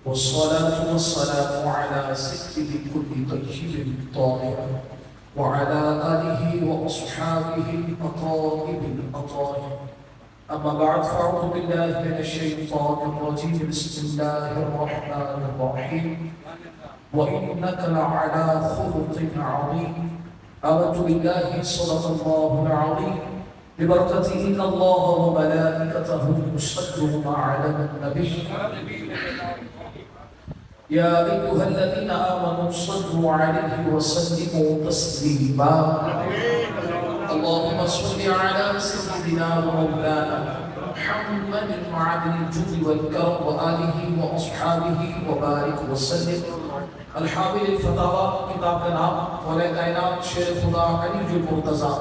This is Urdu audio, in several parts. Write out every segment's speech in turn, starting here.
والصلاة والسلام على سيد كل طيب طاهر وعلى آله وأصحابه الأطيب الأطاهر. أما بعد فأعوذ بالله من الشيطان الرجيم. بسم الله الرحمن الرحيم. وإنك لعلى خلق عظيم. آمنت بالله صدق الله العظيم. ببركته إن الله وملائكته يصلون على النبي يا أيها الذين آمنوا صلوا عليه وسلموا تسليما. اللهم صل على سيدنا ومولانا محمد معدن الجود والكرم وآله وأصحابه وبارك وسلم. الحامل الفتاوى کتاب کا نام مولا کائنات شیر خدا علی المرتضیٰ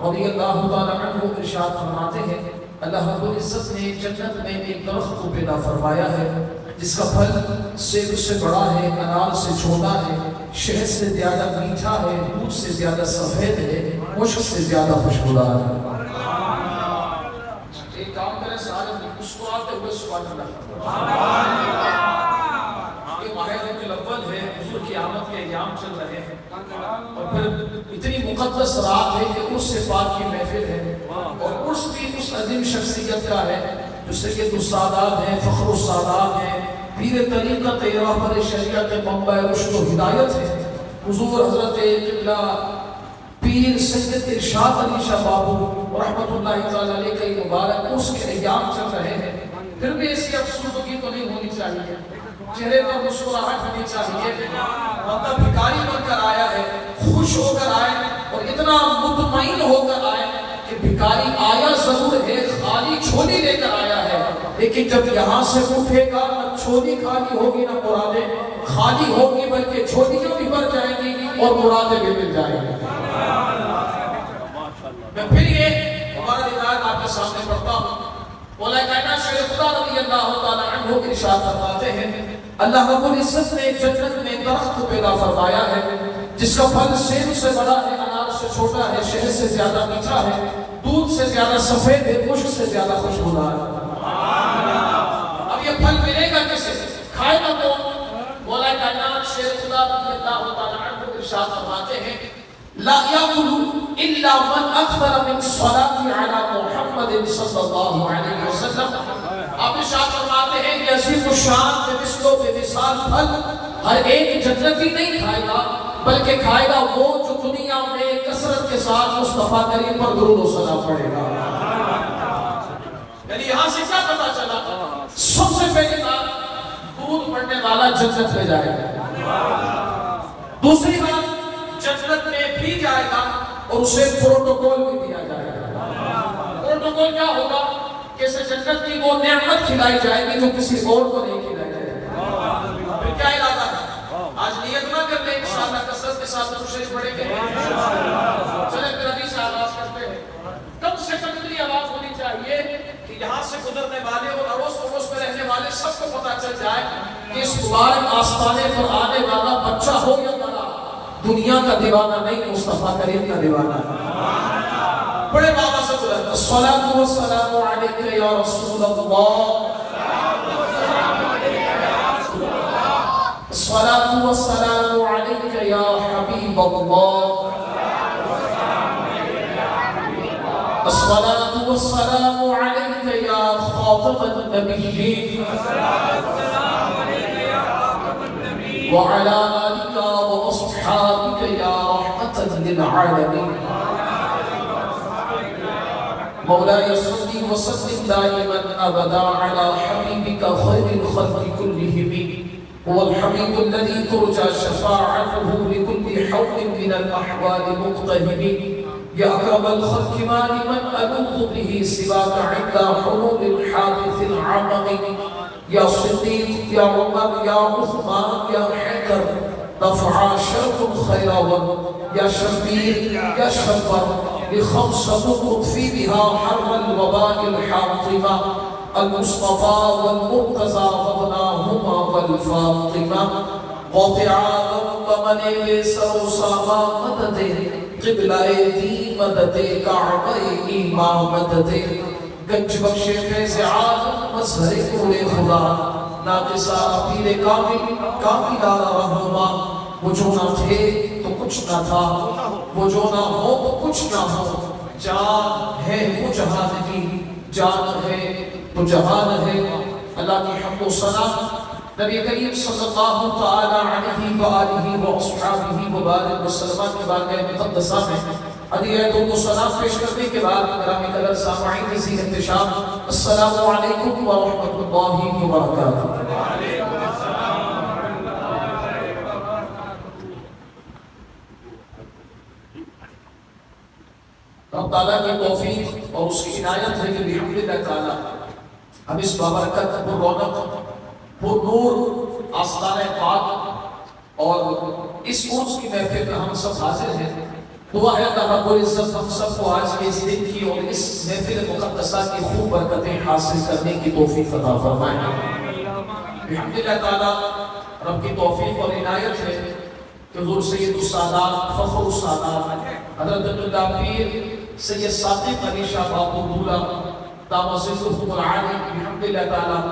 رضی اللہ تعالیٰ عنہ ارشاد فرماتے ہیں اللہ رب العزت نے جنت میں ایک درخت کو پیدا فرمایا ہے جس کا پھل سیب سے بڑا ہے، انار سے چھوٹا ہے، شہد سے زیادہ میٹھا ہے، دودھ سے زیادہ سفید ہے، مشک سے زیادہ خوشبودار ہے۔ ایک کام کریں سارے مسکراتے ہوئے سبحان اللہ کی آمد کے ایام چل رہے ہیں اور پھر اتنی مقدس رات ہے کہ اس سے پاک کی محفل ہے اور اس بھی اس عظیم شخصیت کا ہے جو سید السادات ہیں، فخر السادات ہیں، پیر طریقت راہبر شریعت منبع رشد و ہدایت ہے، حضور حضرت قبلہ پیر سید ارشاد علی شاہ بابو رحمۃ اللہ تعالی علیہ کے مبارک اس کے ایام چل رہے ہیں۔ پھر بھی ایسی افسردگی تو نہیں ہونی چاہیے، چہرے پر مسکراہٹ ہونی چاہیے۔ بندہ بھکاری بن کر آیا ہے، خوش ہو کر آئے اور اتنا مطمئن ہو کر آئے کہ بھکاری آیا ضرور ہے، خالی جھولی لے کر آیا ہے، لیکن جب یہاں سے اٹھے گا نہ جھولی خالی ہوگی نہ مرادیں خالی ہوگی، بلکہ جھولیاں بھی بھر جائیں گی اور مرادیں بھی مل جائیں گی۔ میں پھر یہ ہمارا ہدایت آپ کے سامنے پڑھتا ہوں۔ مولا کائنات شیر خدا رضی اللہ تعالیٰ عنہ ارشاد فرماتے ہیں اللہ رب العزت نے جنت میں درخت پیدا فرمایا ہے جس کا پھل سیب سے بڑا ہے، انار سے چھوٹا ہے، شہد سے زیادہ میٹھا ہے، دودھ سے زیادہ سفید ہے، مشک سے زیادہ خوشبودار ہے۔ اب یہ پھل ملے گا کسے؟ کھائے گا کون؟ مولا کائنات شیر خدا رضی اللہ تعالیٰ عنہ ارشاد فرماتے ہیں لا يأكل إلا من أكثر من صلاة على محمد صلی اللہ علیہ وسلم۔ آپ ارشاد فرماتے ہیں یہ عظیم الشان بے مثل و بے مثال پھل ہر ایک جنتی نہیں کھائے گا، بلکہ کھائے گا وہ جو دنیا میں کثرت کے ساتھ مصطفیٰ کریم پر درود و سلام پڑھے گا۔ یعنی یہاں سے کیا پتا چلا؟ سب سے پہلے بات درود پڑھنے والا جنت میں جائے گا۔ دوسری بات جنت میں بھی جائے گا اور اسے پروٹوکول بھی دیا جائے گا۔ پروٹوکول کیا ہوگا؟ کیسے جنت کی وہ نعمت کھلائی جائے گی جو کسی اور کو نہیں کھلائی جائے گی۔ پھر کیا ارادہ ہے؟ آج نیت نہ کر لیں انشاءاللہ کثرت کے ساتھ کوشش پڑھیں گے۔ چلیں پھر ابھی سے آغاز کرتے ہیں۔ کم سے کم اتنی آواز ہونی چاہیے کہ یہاں سے گزرنے والے اور اڑوس پڑوس میں رہنے والے سب کو پتہ چل جائے کہ اس مبارک آستانے پر آنے والا بچہ ہو یا بڑا دنیا کا دیوانہ نہیں، مصطفیٰ کریم کا دیوانہ ہے۔ بڑے بابا سے بلند الصلاة والسلام علیک یا رسول اللہ، الصلاة والسلام علیک یا حبیب اللہ، الصلاة والسلام علیک یا خاتم النبیین وعلى آلك وأصحابك يا رحمة للعالمين۔ مولاي صل وسلم دائما أبدا على حبيبك خير الخلق كلهم، هو الحبيب الذي ترجى شفاعته لكل حول من الأحوال مقتهب، يا أكرم الخلق ما لمن ألوذ به سواك عند حلول الحادث العظم، یا صدیق یا عمر یا عثمان یا حیدر دفع شرق الخیرون یا شبیر یا شبر لخمسة تطفي بها حرب الوباء الحاطمة المصطفى والمرتضى وابناهما والفاطمة قاطعا ومن سر ساما مدد قبلہ دی مدد کعبہ امامت گنج بخش فیض عالم مظہر نور خدا ناقصہ پیر کامل رہنما، وہ جو نہ تھے تو کچھ نہ تھا، وہ جو نہ ہو تو کچھ نہ ہو، جان ہے وہ جہان کی، جان ہے تو جہان ہے۔ اللہ کی حمد و ثنا نبی کریم صلی اللہ تعالی علیہ وآلہ وصحبہ وبارک وسلم کے بارگاہ مقدسہ میں ہدیہ درود و سلام پیش کرنے کے بعد گرامی قدر سامعین کی ذی احتشام، السلام علیکم ورحمۃ اللہ وبرکاتہ۔ رب تعالیٰ کی توفیق اور اس کی عنایت ہے کہ بحمد اللہ تعالیٰ ہم اس بابرکت پر رونق پر نور آستان پاک اور اس عرس کی محفل میں ہم سب حاضر ہیں۔ دعا ہے اللہ رب العزت ہم سب کو آج کے اس دن کی اور اس محفل مقدسہ کی خوب برکتیں حاصل کرنے کی توفیق عطا فرمائے۔ بحمد اللہ تعالیٰ رب کی توفیق اور عنایت ہے کہ حضور سید السادات فخر السادات حضرت اللہ پیر سید صادق علی شاہ باپو دولا دامت ظلہ العالی بحمد اللہ تعالیٰ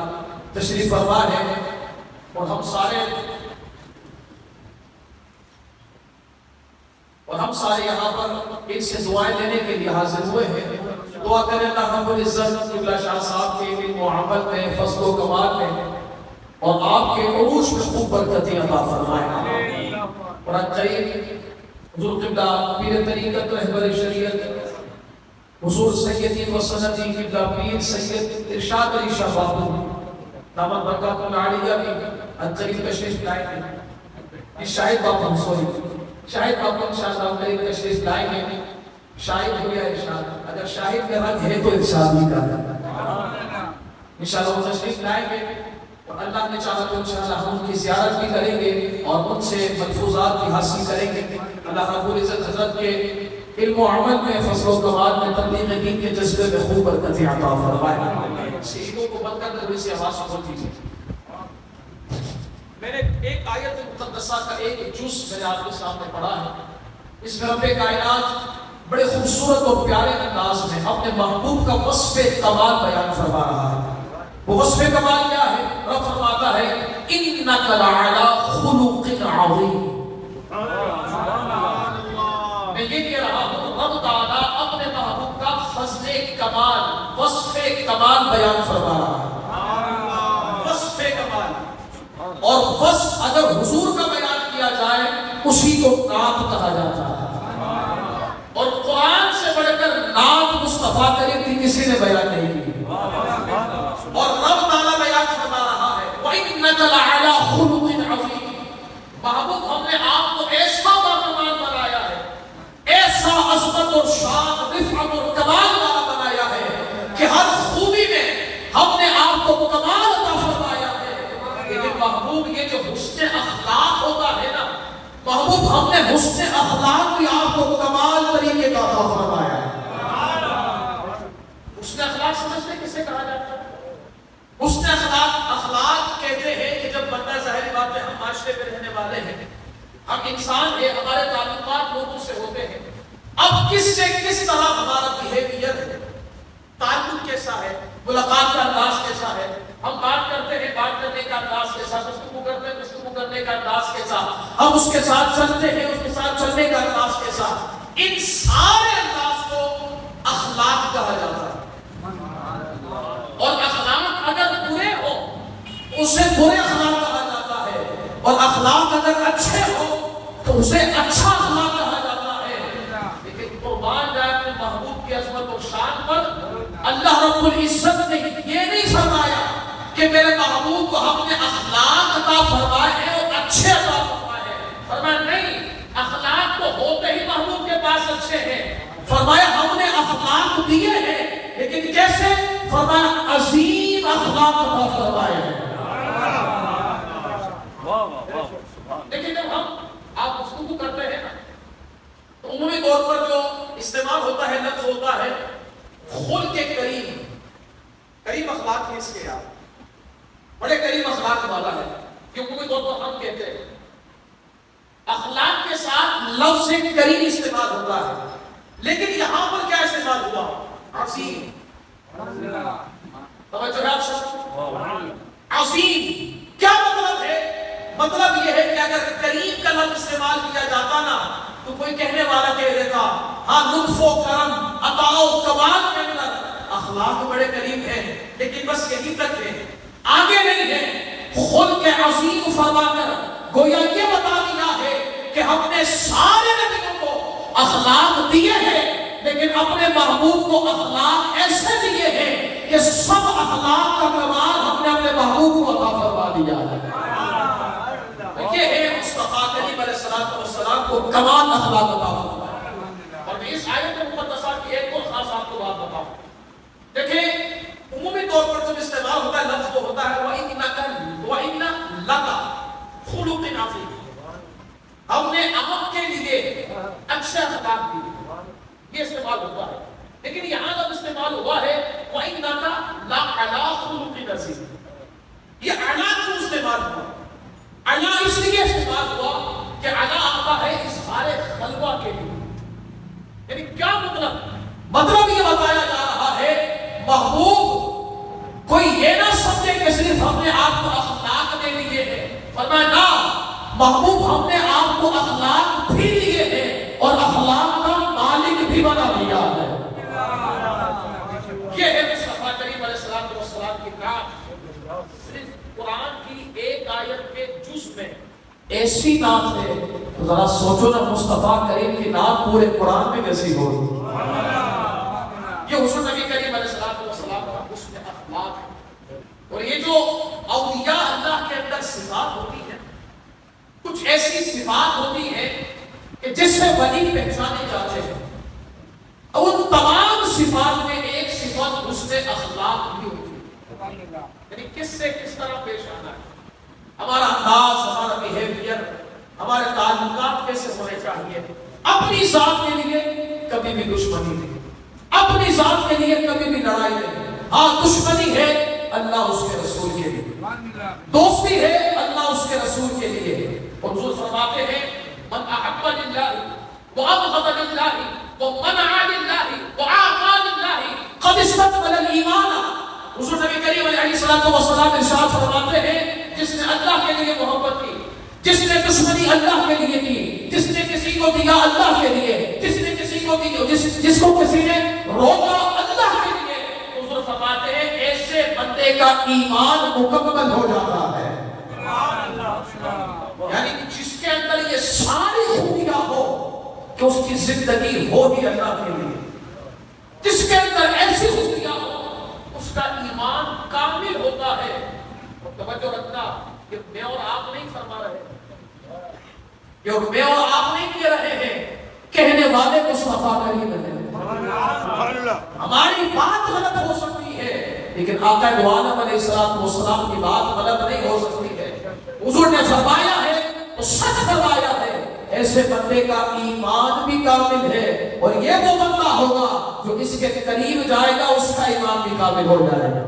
تشریف فرما ہے، اور ہم سارے یہاں پر ان سے دعائیں لینے کے لیے حاضر ہوئے ہیں۔ دعا کریں اللہ رب العزت قبلہ شاہ صاحب کے علم و عمل میں، فضل و کمال میں اور آپ کے عروج میں خوب برکتیں عطا فرمائے۔ قرآن کریم حضور قبلہ پیر طریقت رہبر شریعت حضور سیدی و سندی قبلہ پیر سید ارشاد علی شاہ باپو دامت برکات العالیہ بھی قریب تشریف لائیں گے۔ شاہد باپو شاہد باپو انشاءاللہ قریب تشریف لائیں گے۔ شاہد ہو یا ارشاد، اگر شاہد کے حق ہے تو ارشاد بھی کر انشاءاللہ وہ تشریف لائیں گے، اور اللہ نے چاہا تو انشاءاللہ ہم ان کی زیارت بھی کریں گے اور ان سے ملفوظات بھی حاصل کریں گے۔ اللہ رب العزت حضرت کے علم و عمل میں، فضل و کمال میں، تبلیغ دین کے جذبے میں خوب برکتیں عطا فرمائے۔ سیدوں کو بند کر دے، سے آواز بول دیجیے۔ میں نے ایک آیت مقدسہ کا ایک جز میں نے آپ کے سامنے پڑھا ہے۔ اس میں رب کائنات بڑے خوبصورت اور پیارے انداز میں اپنے محبوب کا وصف کمال بیان فرما رہا ہے۔ وہ وصف کمال کیا ہے؟ رب فرماتا ہے انک لعلی خلق عظیم۔ میں یہ کہہ رہا ہوں رب تعالیٰ اپنے محبوب کا فضل کمال، وصف کمال بیان فرما رہا ہے۔ وصف کمال، اور وصف اگر حضور کا بیان کیا جائے اسی کو نعت کہا جاتا ہے، اور قرآن سے بڑھ کر نعت مصطفیٰ کریم کی کسی نے بیان نہیں کی، اور رب تعالیٰ بیان فرما رہا ہے وَإِنَّكَ لَعَلَىٰ خُلُقٍ عَظِيمٍ۔ محبوب ہم نے آپ کو ایسا بامکان بنایا ہے، ایسا عظمت اور شان، رفعت اور کمال والا بنایا ہے کہ ہر خوبی میں ہم نے آپ کو کمال عطا فرمایا ہے۔ لیکن محبوب یہ جو حسن اخلاق ہوتا ہے نا، محبوب ہم نے حسن اخلاق بھی آپ کو کمال طریقے کا عطا فرمایا ہے۔ حسن اخلاق سمجھتے کسے کہا جاتا ہے؟ حسن اخلاق کہتے ہیں کہ جب بندہ، ظاہری بات ہے ہم معاشرے میں رہنے والے ہیں، ہم انسان ہیں، ہمارے تعلقات لوگوں سے ہوتے ہیں، اب کس سے کس طرح ہمارا بیہیویئر ہے، تعلق کیسا ہے، ملاقات کا انداز کیسا ہے، ہم بات کرتے ہیں، بات کرنے کا انداز کیسا، گفتگو کرتے ہیں، گفتگو کرنے کا انداز کیسا، ہم اس کے ساتھ چلتے ہیں، اس کے ساتھ چلنے کا انداز کیسا، ان سارے انداز کو اخلاق کہا جاتا ہے۔ اور اخلاق اگر برے ہو اسے برے اخلاق کہا جاتا ہے، اور اخلاق اگر اچھے ہو تو اسے اچھا اخلاق کہا جاتا ہے۔ لیکن قربان جائے اپنے محبوب کی عظمت اور شان پر، اللہ رب العزت نے یہ نہیں فرمایا کہ میرے محبوب کو ہم نے اخلاق عطا فرمائے ہیں اور اچھے عطا فرمائے ہیں، فرمایا نہیں، اخلاق تو ہوتے ہی محبوب کے پاس اچھے ہیں، فرمایا ہم نے اخلاق دیے ہیں، لیکن کیسے؟ فرمایا عظیم اخلاق عطا فرمائے ہیں۔ لیکن جب ہم آپ گفتگو کرتے ہیں تو عمومی طور پر جو استعمال ہوتا ہے لفظ ہوتا ہے خلق کریم، کریم اخلاق ہے اس کے، آپ بڑے کریم اخلاق والا ہے، یہ عمومی طور پر ہم کہتے ہیں۔ اخلاق کے ساتھ لفظ کریم استعمال ہوتا ہے، لیکن یہاں پر کیا استعمال ہوا؟ عظیم۔ توجہ ہے آپ سب؟ عظیم کیا مطلب ہے؟ مطلب یہ ہے کہ اگر کریم کا لفظ استعمال کیا جاتا نا تو کوئی کہنے والا کہہ دیتا ہاں لطف و کرم عطا و کمال کے اندر اخلاق بڑے کریم ہیں، لیکن بس یہی تک ہے، آگے نہیں ہے۔ خلق عظیم فرما کر گویا یہ بتا دیا ہے کہ ہم نے سارے نبیوں کو اخلاق دیے ہیں، لیکن اپنے محبوب کو اخلاق ایسے دیے ہیں کہ سب اخلاق کا کمال ہم نے اپنے محبوب کو عطا فرما دیا ہے۔ یہ ہے مصطفیٰ کریم علیہ السلام کو کمال اخلاق عطا فرمایا۔ اور میں اس آیت مقدسہ کی ایک اور خاص آپ کو بات بتاؤں، دیکھیں عمومی طور پر جب استعمال ہوتا ہے لفظ وہ ہوتا ہے وَإِنَّ لَكَ خُلُقٍ عَظِيمٍ، ہم نے آپ کے لیے اچھے اخلاق دیے، یہ استعمال ہوتا ہے۔ لیکن یہاں جب استعمال ہوا ہے وَإِنَّكَ لَعَلَىٰ خُلُقٍ عَظِيمٍ، یہ علا کیوں استعمال ہوا؟ علا اس لیے استعمال ہوا کہ علا آتا ہے اظہار خلوہ کے لیے، یعنی کیا مطلب یہ بتایا جا رہا ہے محبوب کوئی یہ نہ سمجھے کہ صرف ہم نے آپ کو اخلاق دے دیے ہیں، فرمایا نا محبوب ہم نے آپ کو اخلاق بھی دیے ہیں اور اخلاق کا مالک بھی بنا دیا ہے۔ یہ ہے مصطفیٰ کریم علیہ السلام کی نعت۔ صرف قرآن کی ایک آیت کے جز میں ایسی نعت ہے، ذرا سوچو نا مصطفیٰ کریم کی نعت پورے قرآن میں کیسی ہوگی؟ یہ حضور نبی کریم علیہ السلام کا حسن اخلاق ہے۔ اور یہ جو اولیاء اللہ کے اندر صفات ہوتی ہیں، کچھ ایسی صفات ہوتی ہیں کہ جس سے ولی پہچانے جاتے ہیں، اور ان تمام صفات میں ایک صفت حسن اخلاق بھی ہوتی ہے، یعنی کس سے کس طرح پیش آنا ہے، ہمارا انداز، ہمارا بیہیویئر، ہمارے تعلقات کیسے ہونے چاہیے۔ اپنی ذات کے لیے کبھی بھی دشمنی نہیں، اپنی ذات کے لیے کبھی بھی لڑائی نہیں، ہاں دشمنی ہے اللہ اس کے رسول کے لیے، دوستی ہے اللہ اس کے رسول کے لیے۔ اور حضور فرماتے ہیں من احب للہ وابغض للہ ومنع للہ وعاقى للہ قد استكمل الایمان۔ حضور نبی کریم علیہ السلام ارشاد فرماتے ہیں جس نے اللہ کے لیے محبت کی، جس نے دشمنی اللہ کے لیے کی، جس نے کسی کو دیا اللہ کے لیے، جس نے کسی کو دیا، جس کو کسی نے روکا اللہ کے لیے، حضور فرماتے ہیں ایسے بندے کا ایمان مکمل ہو جاتا ہے۔ یعنی جس کے اندر یہ ساری خوبیاں ہو کہ اس کی زندگی ہو ہی اللہ کے لیے، جس کے اندر ایسی خوبیاں ہو اس کا ایمان کامل ہوتا ہے۔ اور توجہ رکھنا کہ میں اور آپ نہیں فرما رہے، کہ میں اور آپ نہیں کہہ رہے ہیں، کہنے والے مصطفیٰ کریم ہیں۔ ہماری بات غلط ہو سکتی ہے لیکن آقا دو عالم علیہ السلام کی بات غلط نہیں ہو سکتی ہے۔ حضور نے فرمایا ہے تو سچ فرمایا ہے، ایسے بندے کا ایمان بھی کامل ہے، اور یہ وہ بندہ ہوگا جو اس کے قریب جائے گا اس کا ایمان بھی کامل ہو جائے گا۔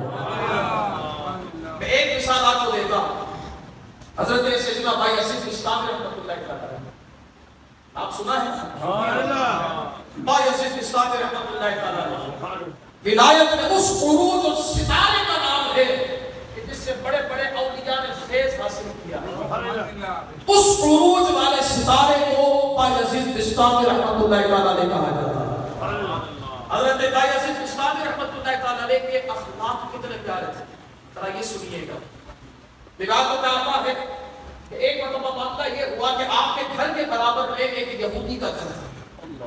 میں ایک مثال آپ کو دیتا ہوں، حضرت سیدنا بھائی اسد بستامی رحمۃ اللہ تعالی، آپ سنا ہے بھائی اسد بستامی رحمۃ اللہ تعالی، ولایت میں اس عروج اور ستارے کا نام ہے کہ جس سے بڑے بڑے اولیاء نے فیض حاصل کیا۔ اس عروج والے ستارے کو بھائی اسد بستامی رحمۃ اللہ تعالی کہا جاتا ہے۔ حضرت بھائی اسد بستامی رحمۃ اللہ تعالی کے اخلاق کتنے پیارے تھے، ذرا یہ سنیے گا۔ روایت میں آتا ہے کہ ایک مرتبہ معاملہ یہ ہوا کہ آپ کے گھر کے برابر میں ایک یہودی کا گھر تھا،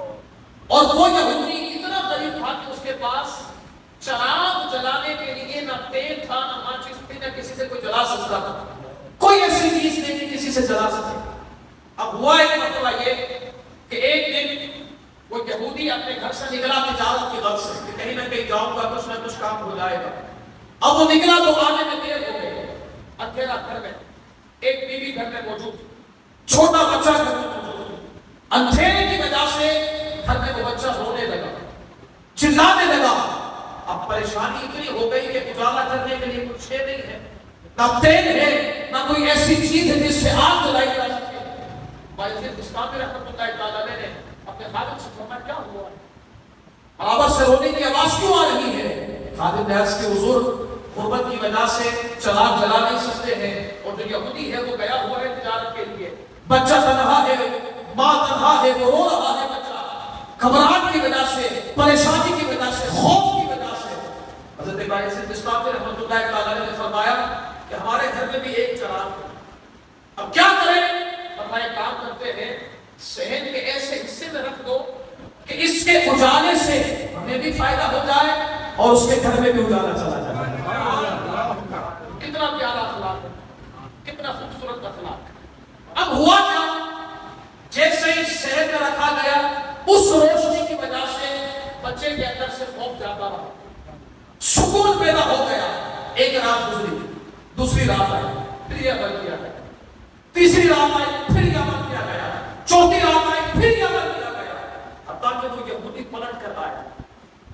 اور وہ یہودی اتنا غریب تھا کہ اس کے پاس چراغ جلانے کے لیے نہ تیل تھا، نہ ماچس تھی، نہ کسی سے کوئی جلا سکتا تھا، کوئی ایسی چیز نہیں کہ کسی سے جلا سکے۔ اب ہوا ایک مرتبہ یہ کہ ایک دن وہ یہودی اپنے گھر سے نکلا تجارت کی غرض سے کہ کہیں نہ کہیں جاؤں گا، کچھ نہ کچھ کام ہو جائے گا۔ اب وہ نکلا تو آنے میں دیر ہو گئی، اندھیرا گھر میں، ایک بیوی گھر میں موجود، چھوٹا بچہ گھر میں موجود، اندھیرے کی وجہ سے گھر میں وہ بچہ رونے لگا، چلانے لگا۔ اب پریشانی اتنی ہو گئی کہ اجالا کرنے کے لیے کچھ ہے نہیں ہے، نہ تیل ہے، نہ کوئی ایسی چیز ہے جس سے آگ جلائی جا سکے۔ بھائی اسد بستامی رحمۃ اللہ تعالی نے اپنے خادم سے فرمایا کیا ہوا ہے، برابر سے رونے کی آواز کیوں آ رہی ہے؟ خادم نے عرض کی حضور غربت کی وجہ سے چراغ جلا نہیں سکتے ہیں، اور جو یہودی ہے وہ گیا ہوا ہے تجارت کے لیے، بچہ تنہا ہے، ماں تنہا ہے، وہ رو رہا ہے بچہ، گھبراہٹ کی وجہ سے، پریشانی کی وجہ سے، خوف کی وجہ سے۔ حضرت بائزید بسطامی رحمۃ اللہ تعالی نے فرمایا کہ ہمارے گھر میں بھی ایک چراغ ہے، اب کیا کریں؟ فرمایا کام کرتے ہیں، صحن کے ایسے حصے میں رکھ دو کہ اس کے اجالے سے ہمیں بھی فائدہ ہو جائے اور اس کے گھر میں بھی اجالا چلا جائے۔ کتنا پیارا اخلاق ہے، کتنا خوبصورت اخلاق ہے۔ اب ہوا کیا؟ جیسے ہی صحن میں رکھا گیا، اس روشنی کی وجہ سے بچے کے اندر سے خوف جاتا رہا، سکون پیدا ہو گیا۔ ایک رات گزری، دوسری رات آئی، پھر یہ عمل کیا گیا، تیسری رات آئی، پھر یہ عمل کیا گیا، چوتھی رات آئی، پھر یہ عمل کیا گیا، حتیٰ کہ وہ یہودی پلٹ کر آیا۔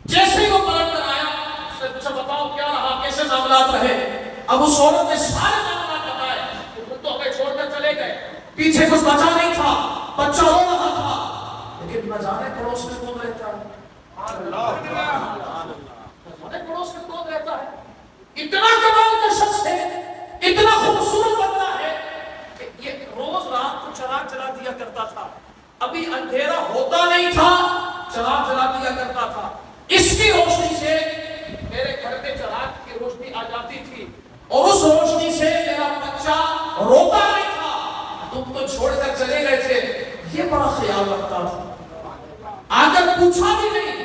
جیسے ہی وہ پلٹ کر آیا، اس نے پوچھا بتاؤ کیا رہا، کیسے معاملات رہے؟ اب اس عورت نے سارے معاملات بتائے، وہ تو ہمیں چھوڑ کر چلے گئے، پیچھے کچھ بچا نہیں تھا، بچہ رو رہا تھا، لیکن نہ جانے پڑوس میں کون رہتا ہے، پڑوس میں کون رہتا ہے، اتنا کمال کا شخص ہے، اتنا خوبصورت بندہ ہے کہ یہ روز رات کو چراغ جلا دیا کرتا تھا، ابھی اندھیرا ہوتا نہیں تھا چراغ جلا دیا کرتا تھا، اس کی روشنی سے میرے گھر میں چراغ کی روشنی آ جاتی تھی اور اس روشنی سے میرا بچہ روتا نہیں تھا، تم تو چھوڑ کر چلے گئے تھے، یہ بڑا خیال رکھتا تھا، آگر پوچھا بھی نہیں،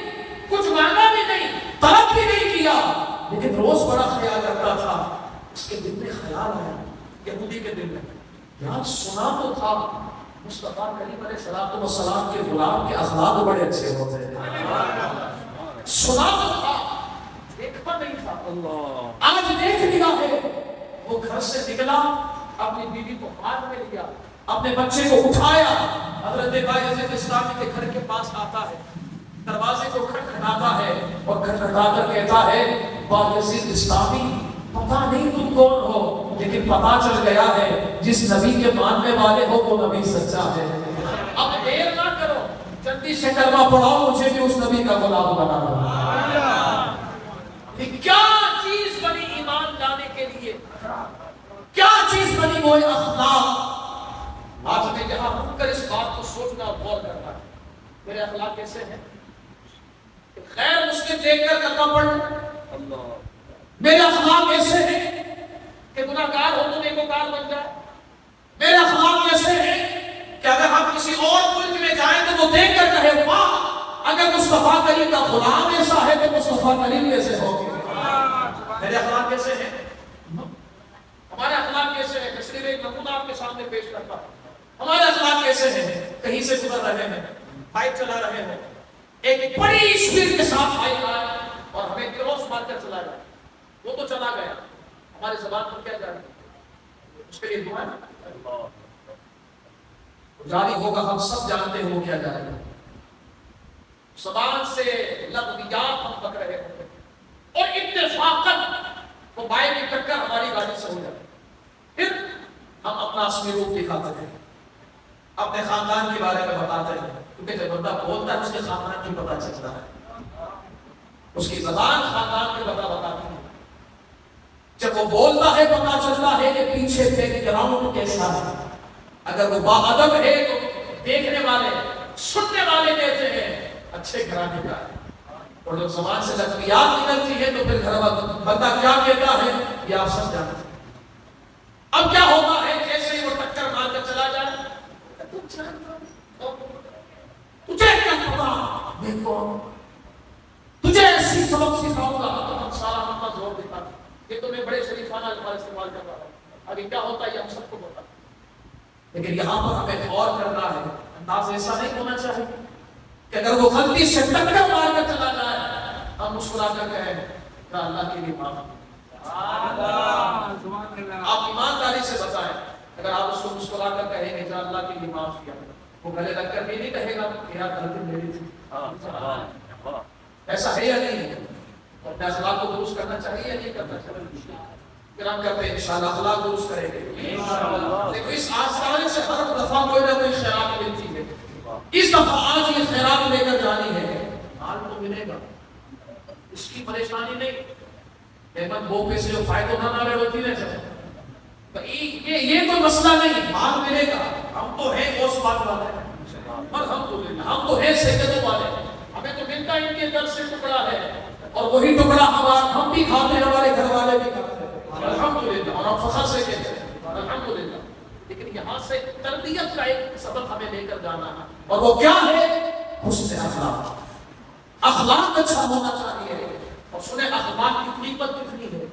کچھ مانگا بھی نہیں، طلب بھی نہیں کیا، لیکن روز بڑا خیال رکھتا تھا۔ اس کے دل میں خیال آیا، یہودی کے دل میں، یار سنا تو تھا مصطفیٰ کریم علیہ السلام کے غلام کے اخلاق بڑے اچھے ہوتے ہیں، سنا تو تھا، دیکھا نہیں تھا، آج دیکھ لیا ہے۔ وہ گھر سے نکلا، اپنی بیوی کو ہاتھ میں لیا، اپنے بچے کو اٹھایا، حضرت بائزید بسطامی کے گھر کے پاس آتا ہے، دروازے کو کھٹکھٹاتا ہے اور کھٹکھٹا کر کہتا ہے بائزید بسطامی پتہ نہیں تم کون ہو، لیکن پتہ چل گیا ہے جس نبی کے ماننے والے ہو وہ نبی سچا ہے، اب دیر نہ کرو، جلدی سے کلمہ پڑھاؤ، مجھے بھی اس نبی کا غلام بنا دو۔ کیا چیز بنی ایمان لانے کے لیے، کیا چیز بنی وہ اخلاق۔ آج ہمیں یہاں رک کر اس بات کو سوچنا اور غور کرنا ہے، میرے اخلاق کیسے ہیں؟ غیر مسلم دیکھ کر کلمہ پڑھنا، میرے اخلاق ایسے ہیں کہ گناہگار ہو تو نیکوکار بن جائے، میرے اخلاق ایسے ہیں کہ اگر ہم کسی اور ملک میں جائیں تو وہ دیکھ کر کہے واہ، اگر مصطفیٰ کریم کا غلام ایسا ہے تو مصطفیٰ کریم ایسے ہو گے۔ میرے اخلاق کیسے ہیں؟ ہمارے اخلاق کیسے ہیں؟ صرف ایک نمونہ آپ کے سامنے پیش کرتا ہوں۔ ہمارے اخلاق کیسے ہیں؟ کہیں سے گزر رہے ہیں، بائک چلا رہے ہیں، ایک بڑی اسپیڈ کے ساتھ بائک آیا اور ہمیں کراس مار کر چلا گیا، وہ تو چلا گیا، ہماری زبان پر کیا جاری اس کے لیے دعا جاری ہوگا، ہم سب جانتے ہیں وہ کیا جائے گا، زبان سے لغویات ہم پک رہے ہوتے ہیں اور اتفاقاً وہ بائک کی ٹکر ہماری گاڑی سے ہو جائے، پھر ہم اپنا اصلی روپ دکھاتے ہیں، اپنے خاندان کے بارے میں بتاتے ہیں، کیونکہ جب بندہ بولتا ہے اس کے خاندان کی پتہ چلتا ہے، اس کی زبان خاندان کے پتہ بتاتی ہے، جب وہ بولتا ہے پتہ چلتا ہے کہ پیچھے بیک گراؤنڈ کیسا ہے، اگر وہ باادب ہے تو دیکھنے والے سننے والے کہتے ہیں اچھے گھرانے کا ہے، اور جب زبان سے لغویات نکلتی ہے تو پھر گھر بندہ کیا کہتا ہے یہ آپ سب جانتے ہیں۔ اب کیا ہوتا ہے جیسے ہی وہ ٹکر مار کر چلا جائے، تجھے کیا پتا میں کون، تجھے ایسی سبق سکھاؤں گا، تو ہم سارا اپنا زور دکھا، یہ تو میں بڑے شریفانہ الفاظ استعمال کر رہا ہوں، ابھی کیا ہوتا ہے یہ ہم سب کو پتا، لیکن یہاں پر ہمیں غور کرنا ہے، انداز ایسا نہیں ہونا چاہیے کہ اگر وہ غلطی سے ٹکر مار کر چلا جائے ہم مسکرا کر کہیں کہ اللہ کے لیے معاف، آپ ایمانداری سے بتائیں، اگر آپ اس کو مسکرا کر کہیں گے کہ اللہ کے لیے معاف کیا، وہ گلے لگ کر بھی نہیں کہے گا کہ یار غلطی میری تھی، ایسا ہے یا نہیں؟ اپنے اخلاق کو درست کرنا چاہیے یا نہیں کرنا چاہیے؟ پھر ہم کہتے ہیں انشاءاللہ اخلاق درست کریں گے، لیکن اس آسان سے ہر دفعہ کوئی نہ کوئی خیرات ملتی ہے، اس دفعہ آج یہ خیرات لے کر جانی ہے، مال تو ملے گا، اس کی پریشانی نہیں، احمد وہ پیسے جو فائدہ اٹھانا رہے ہوتی ہے سر یہ کوئی مسئلہ نہیں، مال ملے گا، ہم تو ہیں اس بات والے ہم تو ہیں سیکٹوں والے، ہمیں تو ملتا ان کے در سے ٹکڑا ہے اور وہی ٹکڑا ہم بھی کھاتے ہیں، ہمارے گھر والے بھی کھاتے ہیں الحمدللہ، اور ہم فخر سے کہتے ہیں الحمدللہ۔ لیکن یہاں سے تربیت کا ایک سبق ہمیں لے کر جانا ہے، اور وہ کیا ہے؟ حسن اخلاق، اخلاق اچھا ہونا چاہیے۔ اور سنیں اخلاق کی قیمت کتنی ہے،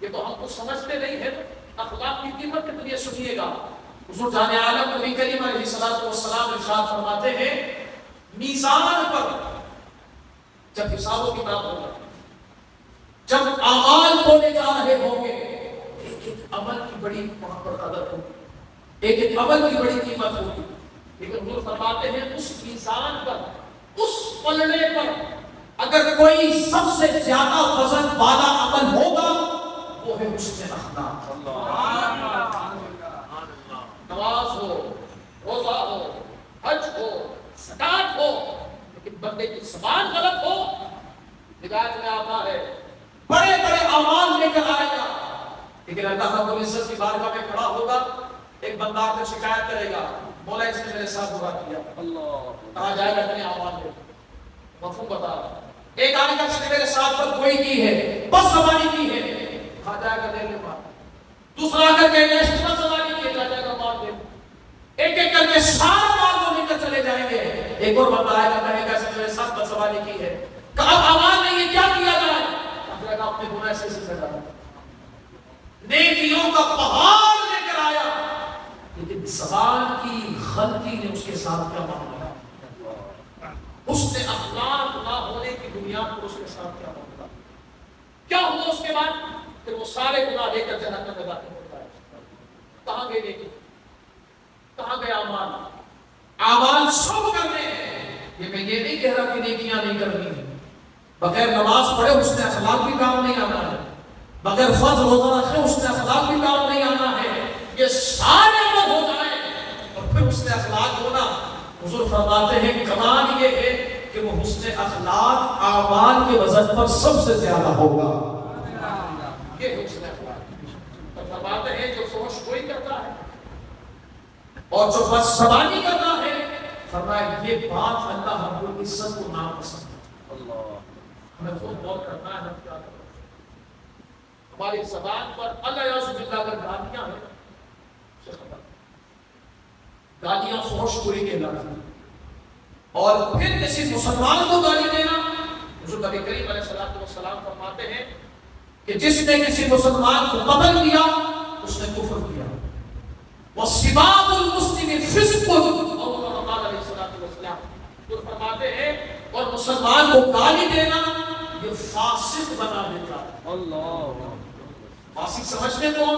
یہ تو ہم کو سمجھتے نہیں ہے، اخلاق کی قیمت کتنی ہے۔ سنیے گا حضور جان عالم نبی کریم علیہ الصلوۃ والسلام ارشاد فرماتے ہیں میزان پر جب حساب و کتاب ہوگا، جب اعمال تولے جا رہے ہوں گے، ایک ایک عمل کی بڑی وہاں پر قدر ہوگی، ایک ایک عمل کی بڑی قیمت ہوگی۔ لیکن حضور فرماتے ہیں اس میزان پر، اس پلڑے پر اگر کوئی سب سے زیادہ وزن والا عمل ہوگا وہ ہے حسن اخلاق۔ نماز ہو، روزہ ہو، حج ہو، زکات ہو، لیکن بندے کی زبان غلط ہو، ہدایت میں آتا ہے بڑے بڑے اعمال لے کر آئے گا، لیکن اللہ رب العزت کی بارگاہ میں کھڑا ہوگا، ایک بندہ آ کر شکایت کرے گا مولا اس نے میرے ساتھ برا کیا، کہا جائے گا اپنے اعمال میں مفہوم بتا رہا، ایک آنے کا اس نے میرے ساتھ پر کوئی کی ہے، بس زبانی کی ہے، کہا جائے گا دے لے مار، دوسرا آ کر کہے گا اس نے بس زبانی کی ہے، کہا جائے گا مار دے، ایک ایک کر کے سارا مال کو لے کر چلے جائیں گے، ایک اور بندہ آئے گا کہے گا اس نے میرے ساتھ بس زبانی کی ہے، کہ اب اعمال میں یہ کیا کیا جائے، کہا جائے گا اپنے گناہ سے سزا، نیکیوں کا پہاڑ لے کر آیا، لیکن زبان کی غلطی نے اس کے ساتھ کیا معاملہ، حسن اخلاق نہ ہونے کی بنیاد پر اس کے ساتھ کیا معاملہ، کیا ہوا اس کے بعد؟ پھر وہ سارے گناہ لے کر جہنم میں داخل ہوتا ہے۔ کہاں گئے نیکی، کہاں گئے اعمال؟ اعمال سب کرنے ہیں، یہ میں یہ نہیں کہہ رہا کہ نیکیاں نہیں کرنی ہیں، بغیر نماز پڑھے حسن اخلاق بھی کام نہیں آنا ہے، بغیر فرض روزہ رکھے حسن اخلاق بھی کام نہیں آنا ہے، یہ سارے عمل ہو جائیں اور پھر حسن اخلاق ہونا، حضور فرماتے ہیں کمال یہ ہے کہ وہ حسن اخلاق اعمال کے وزن پر سب سے زیادہ ہوگا، یہ حسن اخلاق۔ اور فرماتے ہیں جو فحش گوئی کرتا ہے اور جو بد زبانی کرتا ہے، فرمایا یہ بات اللہ رب العزت کو ناپسند ہے۔ ہمیں خود غور کرنا ہے ہم کیا کریں، ہماری زبان پر اللہ یعوذ باللہ اگر گالیاں ہیں، گالیاں فحش گوئی کہلاتی ہیں، اور پھر کسی مسلمان کو گالی دینا، حضور نبی کریم علیہ السلام فرماتے ہیں کہ جس نے کسی مسلمان کو قتل کیا اس نے کفر کیا، وَسِبَابُ الْمُسْلِمِ فِسْقٌ، اور قال علیہ السلام جو فرماتے ہیں اور مسلمان کو گالی دینا یہ فاسق بنا دیتا ہے۔ اللہ، فاسق سمجھتے کون؟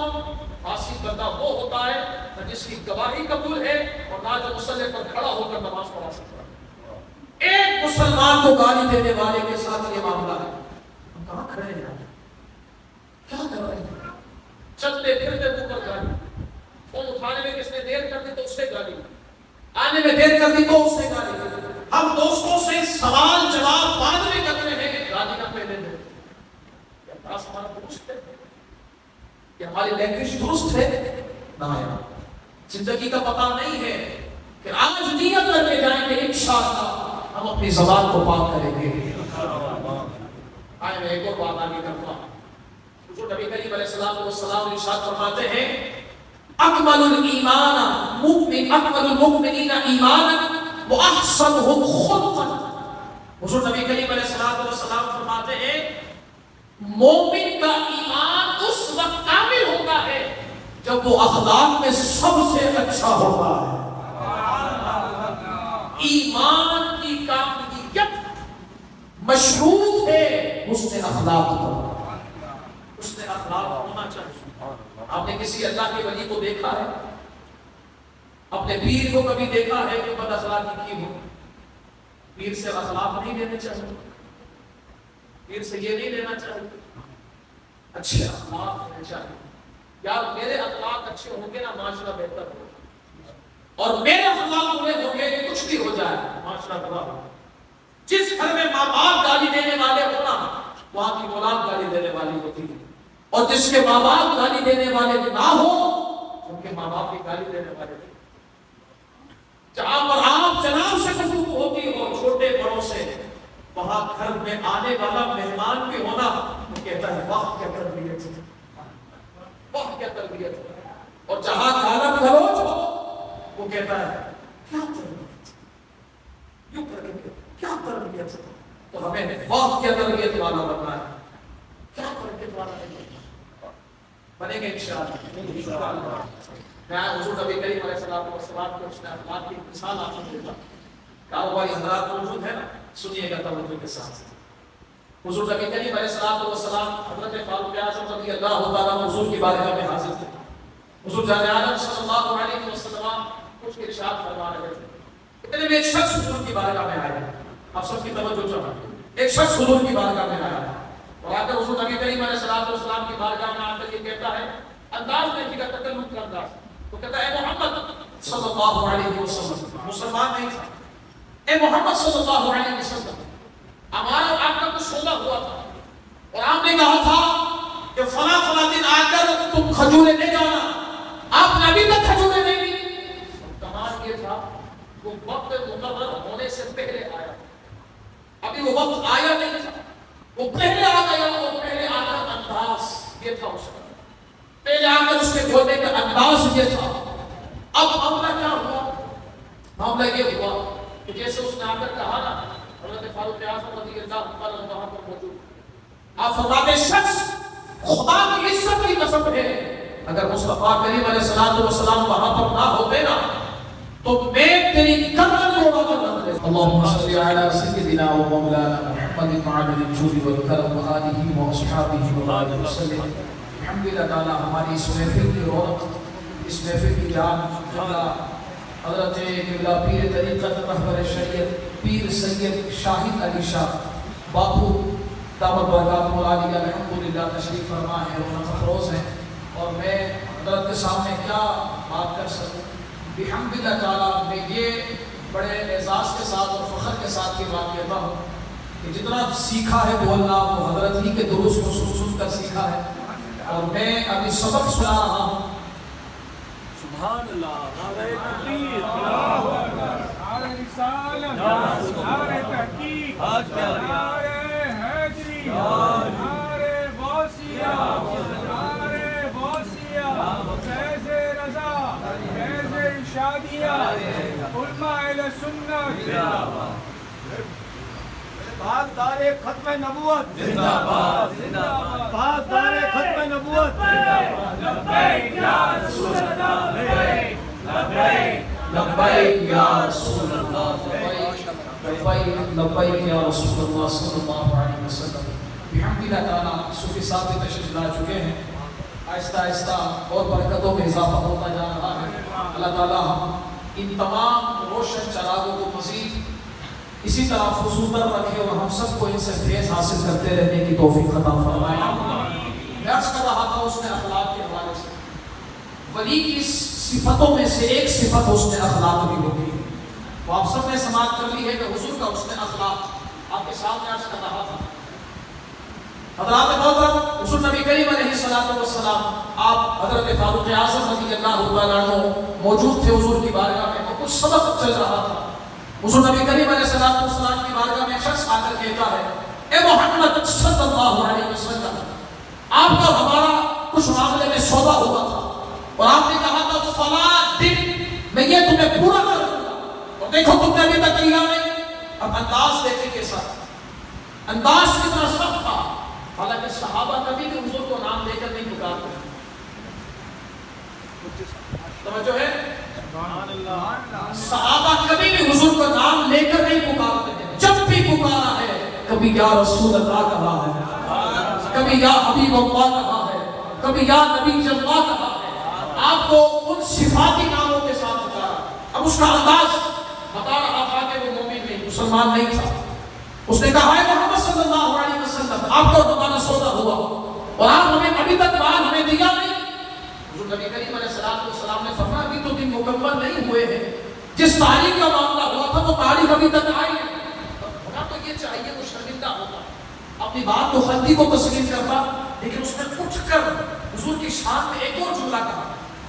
فاسق بندہ وہ ہوتا ہے نہ جس کی گواہی قبول ہے اور نہ جو مصلی پر کھڑا ہو کر نماز پڑھا سکتا ہے۔ ایک مسلمان کو گالی دینے والے کے ساتھ یہ معاملہ ہے، ہم کہاں کھڑے ہیں، کیا کر رہے ہیں؟ چلتے پھرتے منہ پر گالی، فون اٹھانے میں کس نے دیر کر دی تو اس سے گالی، آنے میں دیر کر دی تو اس سے گالی، ہم دوستوں سے سوال جواب بعد میں کرتے ہیں، گالی نہ پہلے دے، کیا خاص ہمارا درست ہے، کہ ہماری لینگویج درست ہے؟ نہ، زندگی کا پتہ نہیں ہے کہ آج نیت کر کے جائیں گے انشاءاللہ ہم اپنی زبان کو پاک کریں گے۔ آئے میں ایک اور بات آگے کرتا ہوں، حضور نبی کریم علیہ السلام ارشاد فرماتے ہیں اکمل الایمان مؤمن، اکمل المؤمنین ایمانا واحسنهم خلقا، حضور نبی کریم علیہ السلام فرماتے ہیں مومن کا ایمان اس وقت کامل ہوتا ہے جب وہ اخلاق میں سب سے اچھا ہوتا ہے۔ ایمان کی کاملیت مشروط ہے حسن اخلاق پر، حسن اخلاق ہونا چاہیے۔ آپ نے کسی اللہ کے ولی کو دیکھا ہے، اپنے پیر کو کبھی دیکھا ہے کہ بد اخلاقی کی ہو؟ پیر سے اخلاق نہیں لینے چاہیے، پیر سے یہ نہیں لینا چاہیے، اچھے اخلاق ہونے چاہیے۔ یار میرے اخلاق اچھے ہوں گے نا معاشرہ بہتر ہوگا، اور میرے اخلاق برے ہوں گے کچھ بھی ہو جائے معاشرہ برا ہوگا۔ جس گھر میں ماں باپ گالی دینے والے ہونا وہاں کی اولاد گالی دینے والی ہوتی ہے، اور جس کے ماں باپ گالی دینے والے نہ ہو ان کے ماں باپ بھی گالی دینے والے تھے۔ جہاں پر آپ جناب سے گفتگو ہوتی ہو چھوٹے بڑوں سے، وہاں گھر میں آنے والا مہمان بھی ہونا وہ کہتا ہے واہ کیا تربیت ہے، واہ کیا تربیت ہے، اور جہاں گالم گلوچ ہو وہ کہتا ہے کیا تربیت، یوں کر کے کیا تربیت ہے۔ تو ہمیں واہ کیا تربیت والا بننا ہے، کیا تربیت والا بنے گے انشاءاللہ۔ میں حضور نبی کریم علیہ الصلوۃ والسلام کے اس نے اخلاق کی مثال آپ کو دیتا ہوں۔ کاروباری حضرات موجود ہیں نا، سنیے گا توجہ کے ساتھ۔ حضور نبی کریم علیہ الصلوۃ والسلام حضرت فاروق اعظم رضی اللہ تعالیٰ عنہ حضور کی بارگاہ میں حاضر تھے۔ حضور جان عالم صلی اللہ علیہ وسلم کچھ ارشاد فرما رہے تھے۔ اتنے میں ایک شخص حضور کی بارگاہ میں آیا، آپ سب کی توجہ چاہیے۔ ایک شخص حضور کی بارگاہ میں آیا اور آ کر حضور نبی کریم علیہ الصلوۃ والسلام کی بارگاہ میں آ کر یہ کہتا ہے، انداز دیکھیے گا تکلم کا انداز، وہ کہتا ہے اے محمد صلی اللہ علیہ وسلم، مسلمان نہیں تھا، اے محمد صلی اللہ علیہ وسلم، ہمارا آپ کا کچھ سودا ہوا تھا اور آپ نے کہا تھا کہ فلاں فلاں دن آ کر تم کھجوریں لے جانا، آپ نے ابھی تک کھجوریں نہیں لی۔ کمال یہ تھا وہ وقت مقرر ہونے سے پہلے آیا، ابھی وہ وقت آیا نہیں تھا، وہ پہلے آ گیا اور پہلے آ کر انداز یہ تھا اس کا، پہلے آ کر اس کے بولنے کا انداز یہ تھا۔ اب معاملہ کیا ہوا؟ معاملہ یہ ہوا کہ جیسے اس نے آ کر کہا نا، حضرت فاروق اعظم رضی اللہ عنہ وہاں پر موجود، آپ فرماتے شخص خدا کی عزت کی قسم ہے اگر مصطفیٰ کریم علیہ الصلوۃ والسلام وہاں پر نہ ہوتے نا تو میں تیری گردن اڑا کر رکھ دیتا۔ اللهم صل على سيدنا ومولانا محمد معدن الجود والكرم وآلہ واصحابہ وبارک وسلم۔ الحمدللہ تعالی ہماری اس محفل کی رونق، اس محفل کی جان حضرت قبلہ پیر طریقت رہبر شریعت پیر سید شاہد علی شاہ باپو دامت برکاتہ العالیہ الحمدللہ تشریف فرما ہے، رونق افروز ہیں، اور میں حضرت کے سامنے کیا بات کر سکوں۔ بحمدللہ تعالی میں یہ بڑے اعزاز کے ساتھ اور فخر کے ساتھ یہ بات کہتا ہوں کہ جتنا سیکھا ہے وہ اللہ وہ حضرت ہی کے دروس کو سن کر سیکھا ہے، اور میں ابھی سبق سنا رہا ہوں۔ سبحان اللہ، نعرہ تکبیر، اللہ اکبر، نعرہ رسالت، نعرہ تحقیق، نعرہ حیدری، نعرہ غوثیہ، نعرہ غوثیہ، فیض رضا، فیض ارشادیہ، علماء اہل سنت، پاسدار ختم نبوت، زندہ باد، زندہ باد، پاسدار ختم نبوت، لبیک یا رسول اللہ، لبیک لبیک یا رسول اللہ، لبیک یا رسول اللہ صلی اللہ علیہ وسلم۔ بحمدللہ تعالی صوفی صاحب بھی تشریف لا چکے ہیں، آہستہ آہستہ اور برکتوں میں اضافہ ہوتا جا رہا ہے۔ اللہ تعالی ہم ان تمام روشن چراغوں کو مزید اسی طرح فزودہ رکھے اور ہم سب کو ان سے فیض حاصل کرتے رہنے کی توفیق عطا فرمائے۔ میں عرض کر رہا تھا اس نے اخلاق کے حوالے سے، ولی کی صفتوں میں سے ایک صفت اس نے اخلاق بھی ہوتی ہے۔ وہ آپ سب نے سماعت کر لی ہے کہ حضور کا اس نے اخلاق آپ کے سامنے عرض کر رہا تھا۔ حضرات محترم، حضور نبی کریم علیہ السلام آپ حضرت فاروق اعظم رضی اللہ تعالیٰ عنہ موجود تھے حضور کی بارگاہ میں، اور کچھ سبق چل رہا تھا۔ حضور نبی کریم علیہ السلام کی بارگاہ میں ایک شخص آ کر کہتا ہے، اے محمد صلی اللہ علیہ وسلم، آپ کا ہمارا کچھ معاملے میں سودا ہوا تھا اور آپ نے کہا تھا فلاں دن میں یہ تمہیں پورا کر دوں گا، اور دیکھو تم نے ابھی تک کیا نہیں۔ اب انداز دیکھیں کیسا، انداز کتنا سخت تھا، حالانکہ صحابہ کبھی بھی حضور کو نام لے کر نہیں پکارتے۔ توجہ ہے، صحابہ کبھی بھی حضور کا نام لے کر نہیں پکارتے ہیں، جب بھی پکارا ہے کبھی یا رسول اللہ کہا ہے، کبھی یا حبیب اللہ کہا ہے، کبھی یا نبی اللہ کہا ہے، آپ کو ان صفاتی ناموں کے ساتھ پکارا۔ اب اس کا انداز بتا رہا تھا کہ وہ مومن نہیں، مسلمان نہیں تھا۔ اس نے کہا ہے محمد صلی اللہ علیہ وسلم، آپ کا ہمارا سودا ہوا اور آپ ہمیں ابھی تک مال ہمیں دیا نہیں۔ حضور نبی کریم علیہ السلام نے فرمایا ابھی تو دن مکمل نہیں ہوئے ہیں، جس تاریخ کا معاملہ ہوا تھا وہ تاریخ ابھی تک آئی ہے، ہونا تو یہ چاہیے وہ شرمندہ ہوتا، اپنی بات تو خلدی کو تسلیم کرتا، لیکن اس نے اٹھ کر حضور کی شان میں ایک اور جملہ کہا.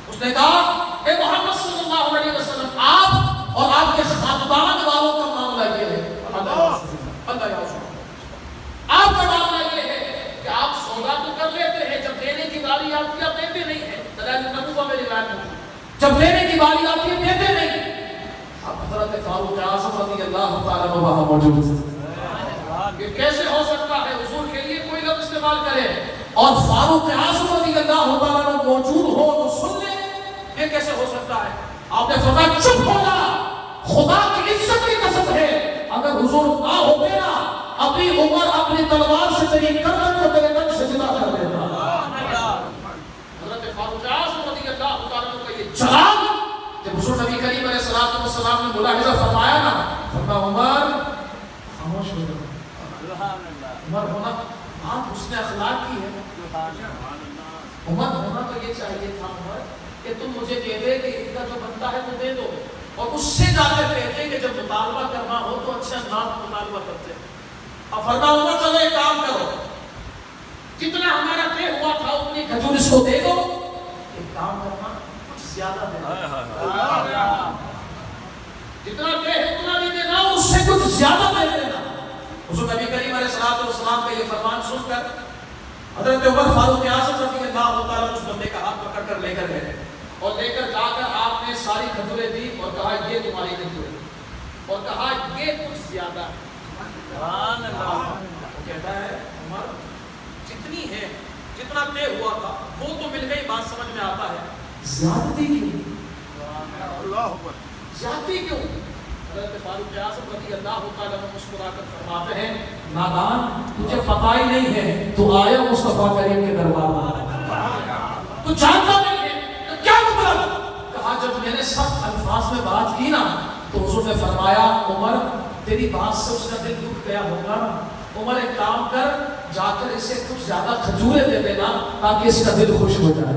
اس نے کہا اے محمد صلی اللہ علیہ وسلم، آپ اور آپ کے خاندان والوں کا معاملہ یہ ہے، اللہ یا رسول اللہ، آپ کا معاملہ یہ ہے کہ آپ سودا تو کر لیتے ہیں، جب دینے کی باری آتی ہے آپ دیتے نہیں ہیں. دلائل النبوہ میں روایت ہے، جب لینے کی باری آتی ہے دیتے نہیں. اب حضرت فاروق اعظم رضی اللہ تعالیٰ عنہ وہاں موجود تھے. یہ کیسے ہو سکتا ہے حضور کے لیے کوئی لفظ استعمال کرے اور فاروق اعظم رضی اللہ تعالیٰ عنہ موجود ہو تو سن لے؟ یہ کیسے ہو سکتا ہے؟ آپ نے فرمایا چپ ہو جا، خدا کی عزت کی قسم ہے اگر حضور نہ ہوتے نا ابھی عمر اپنی تلوار سے تیری گردن کو تیرے تن سے جدا کر دیتا. حضرت فاروق اعظم رضی اللہ تعالیٰ عنہ کا یہ جلال جب حضور نبی کریم علیہ السلام نے ملاحظہ فرمایا نا، فرمایا عمر خاموش ہو جا. عمر ہونا بات حسن اخلاق کی ہے. عمر ہونا تو یہ چاہیے تھا عمر کہ تم مجھے دے دے کہ ان کا جو بنتا ہے تو دے دو، اور اس سے جا کر کہتے کہ جب مطالبہ کرنا ہو تو اچھے انداز میں مطالبہ کرتے. اب فرمایا عمر چلو ایک کام کرو، جتنا ہمارا طے ہوا تھا اتنی کھجور اس کو دے دو. ایک کام کرنا کچھ زیادہ دینا، جتنا طے ہے اتنا نہیں دینا، اس سے کچھ زیادہ دے دینا. حضور نبی کریم علیہ السلام کا یہ فرمان سن کر حضرت عمر فاروق اعظم رضی اللہ تعالیٰ اس بندے کا ہاتھ پکڑ کر لے کر گئے اور لے کر جا کر آپ نے ساری کھجوریں دی اور کہا یہ تمہاری کھجوریں، اور کہا یہ کچھ زیادہ ہے. وہ کہتا ہے عمر جتنی ہے جتنا طے ہوا تھا وہ تو مل گئی، بات سمجھ میں آتا ہے زیادتی کیوں؟ زیادتی کیوں؟ حضرت فاروق اعظم رضی اللہ تعالیٰ عنہ مسکرا کر فرماتے ہیں نادان تجھے پتہ ہی نہیں ہے تو آیا مصطفیٰ کریم کے دربار میں، تو جانتا نہیں ہے تو کیا مطلب؟ کہا جب میں نے سخت الفاظ میں بات کی نا تو حضور نے فرمایا عمر تیری بات سے اس کا دل ٹوٹ گیا ہوگا نا، عمر ایک کام کر جا کر اسے کچھ زیادہ کھجوریں دے دینا تاکہ اس کا دل خوش ہو جائے.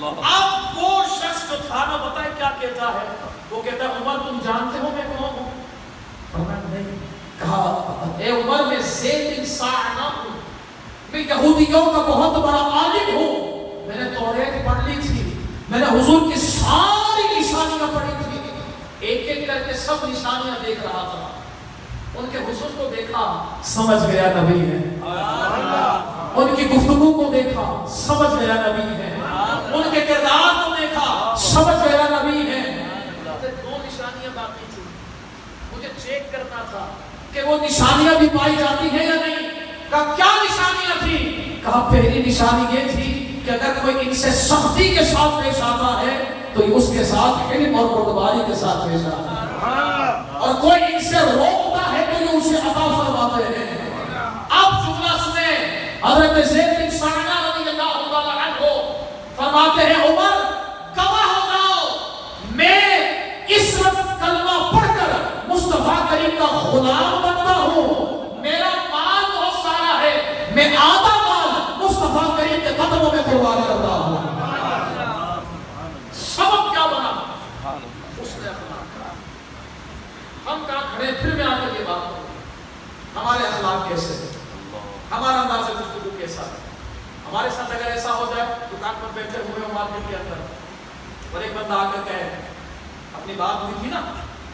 اب وہ شخص جو تھا نا بتائے کیا کہتا ہے؟ وہ کہتا ہے عمر تم جانتے ہو میں کون ہوں؟ فرمایا نہیں. کہا اے عمر میں زید بن ساعنہ ہوں، میں یہودیوں کا بہت بڑا عالم ہوں، میں نے توریت پڑھ لی تھی، میں نے حضور کی ساری نشانیاں پڑھی تھی، ایک ایک کر کے سب نشانیاں دیکھ رہا تھا، ان کے حسن کو دیکھا سمجھ گیا نبی ہے، ان کی گفتگو کو دیکھا سمجھ گیا نبی ہے، ان کے کردار کو دیکھا سمجھ گیا نبی ہے. دو نشانیاں باقی تھی، مجھے چیک کرنا تھا کہ وہ نشانیاں بھی پائی جاتی ہیں یا نہیں. کہا کیا نشانیاں تھی؟ کہا پہلی نشانی یہ تھی کہ اگر کوئی ان سے سختی کے ساتھ پیش آتا ہے تو اس کے ساتھ علم اور بردباری کے ساتھ پیش آتا ہے، اور کوئی ان سے روکتا ہے تو یہ اسے عطا فرماتے ہیں. اب جملہ سنیں، حضرت زید بن ساعنہ رضی اللہ تعالیٰ عنہ فرماتے ہیں عمر گواہ ہو جاؤ میں اس وقت کلمہ پڑھ کر مصطفیٰ کریم کا غلام بنتا ہوں، میرا مال بہت سارا ہے، میں آدھا مال مصطفیٰ کریم کے قدموں میں قربان کرتا ہوں. سبب کیا بنا؟ اس نے اخلاق. ہم کہاں کھڑے پھر میں آ کر یہ بات کروں ہمارے اخلاق کیسے ہیں، ہمارا انداز گفتگو کیسا ہے. ہمارے ساتھ اگر ایسا ہو جائے دکان پر بیٹھے ہوئے ہو مارکیٹ کے اندر اور ایک بندہ آ کر کہے اپنی بات ہوئی تھی نا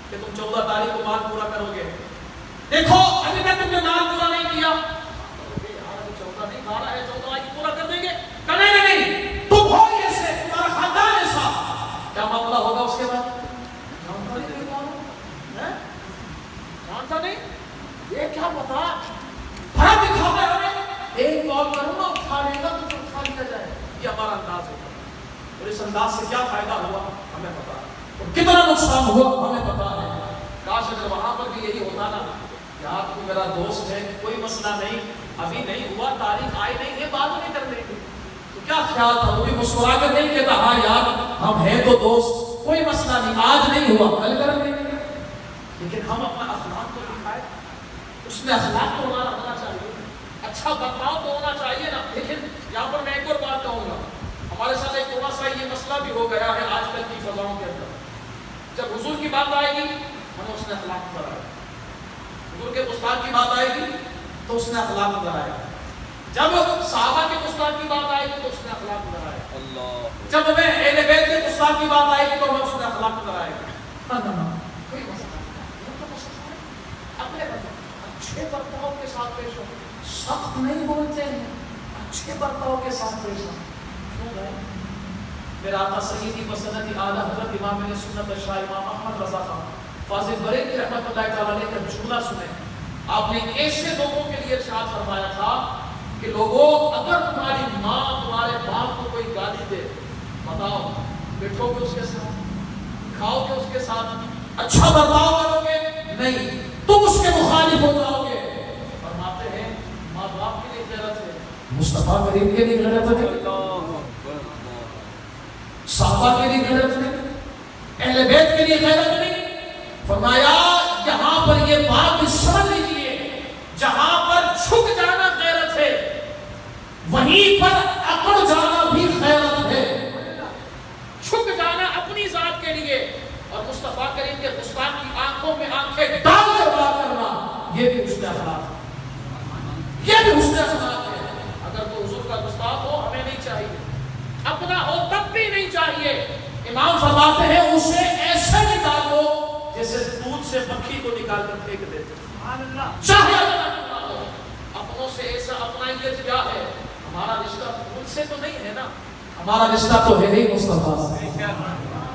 کہ تم 14 تاریخ کو مال پورا کرو گے، دیکھو ابھی تک تم نے مال پورا نہیں کیا. 14 نہیں کھا رہا ہے 14 آج پورا کر دیں گے. نہیں تم ہو ایسے، تمہارا خاندان ایسا. کیا معاملہ ہوگا اس کے بعد؟ جانتا نہیں یہ کیا پتا بڑا دکھا رہے ہمیں، ایک کال کروں گا اٹھا لے گا تو اٹھا لیا جائے. یہ ہمارا انداز ہوتا ہے اور اس انداز سے کیا فائدہ ہوا ہمیں پتا ہے اور کتنا نقصان ہوا ہمیں پتا ہے. کاش اگر وہاں پر بھی یہی ہوتا نا، یار تو میرا دوست ہے کوئی مسئلہ نہیں، ابھی نہیں ہوا تاریخ آئی نہیں ہے بعد میں کر لیں گے. تو کیا خیال تھا؟ وہ بھی مسکرا کر نہیں کہتا ہاں یار ہم ہیں تو دوست، کوئی مسئلہ نہیں، آج نہیں ہوا کل کر لیں گے. لیکن ہم اپنا اخلاق تو دکھائے، اس میں اخلاق تو ہونا چاہیے، اچھا برتاؤ تو ہونا چاہیے نا. لیکن یہاں پر میں ایک اور بات کہوں گا، ہمارے ساتھ ایک تھوڑا سا یہ مسئلہ بھی ہو گیا ہے آج کل کی فضاؤں کے اندر. جب حضور کی بات آئے گی ہمیں اس نے اخلاق بتایا، حضور کے استاد کی بات آئے گی تو اس نے اخلاق نظر آیا. جب صحابہ کے گستاخ کی بات آئے گی تو اس نے اخلاق نظر آیا. جب ہمیں اہل بیت کے گستاخ کی بات آئے گی تو ہمیں اس نے اخلاق نظر آئے گا. کوئی مسئلہ نہیں. اپنے اچھے برتاؤ کے ساتھ پیش ہو. سخت نہیں بولتے ہیں, اچھے برتاؤ کے ساتھ پیش ہو. کیوں گئے میرا آقا سیدی مسند اعلیٰ حضرت امام سنت شاہ امام احمد رضا خان فاضل بریلوی رحمۃ اللہ تعالیٰ علیہ کا جملہ سنیں. آپ نے ایسے لوگوں کے لیے ارشاد فرمایا تھا کہ لوگوں اگر تمہاری ماں تمہارے باپ کو کوئی گالی دے, بتاؤ بیٹھو گے اس کے ساتھ, کھاؤ گے اس کے ساتھ, اچھا برتاؤ کرو گے؟ نہیں, تم اس کے مخالف ہو جاؤ گے. فرماتے ہیں ماں باپ کے لیے غیرت ہے, مصطفیٰ کریم کے لیے غیرت ہے, صحابہ کے لیے غیرت نہیں, اہل بیت کے لیے غیرت نہیں. فرمایا یہاں پر یہ بات سمجھ لیجیے, جہاں پر جھک جانا غیرت ہے وہیں پر اکڑ جانا بھی غیرت ہے. جھک جانا اپنی ذات کے لیے اور مصطفیٰ کریم کے گستاخ کی آنکھوں میں آنکھیں ڈال کر بات کرنا, یہ بھی حسن اخلاق ہے, یہ بھی حسن اخلاق ہے. اگر تو حضور کا گستاخ ہو ہمیں نہیں چاہیے, اپنا ہو تب بھی نہیں چاہیے. امام فرماتے ہیں اسے ایسے نکالو جیسے دودھ سے مکھی کو نکال کر پھینک دیتے. چاہے اپنوں سے ایسا اپنائیت کیا ہے, ہمارا رشتہ ان سے تو نہیں ہے نا, ہمارا رشتہ تو ہے ہی مصطفیٰ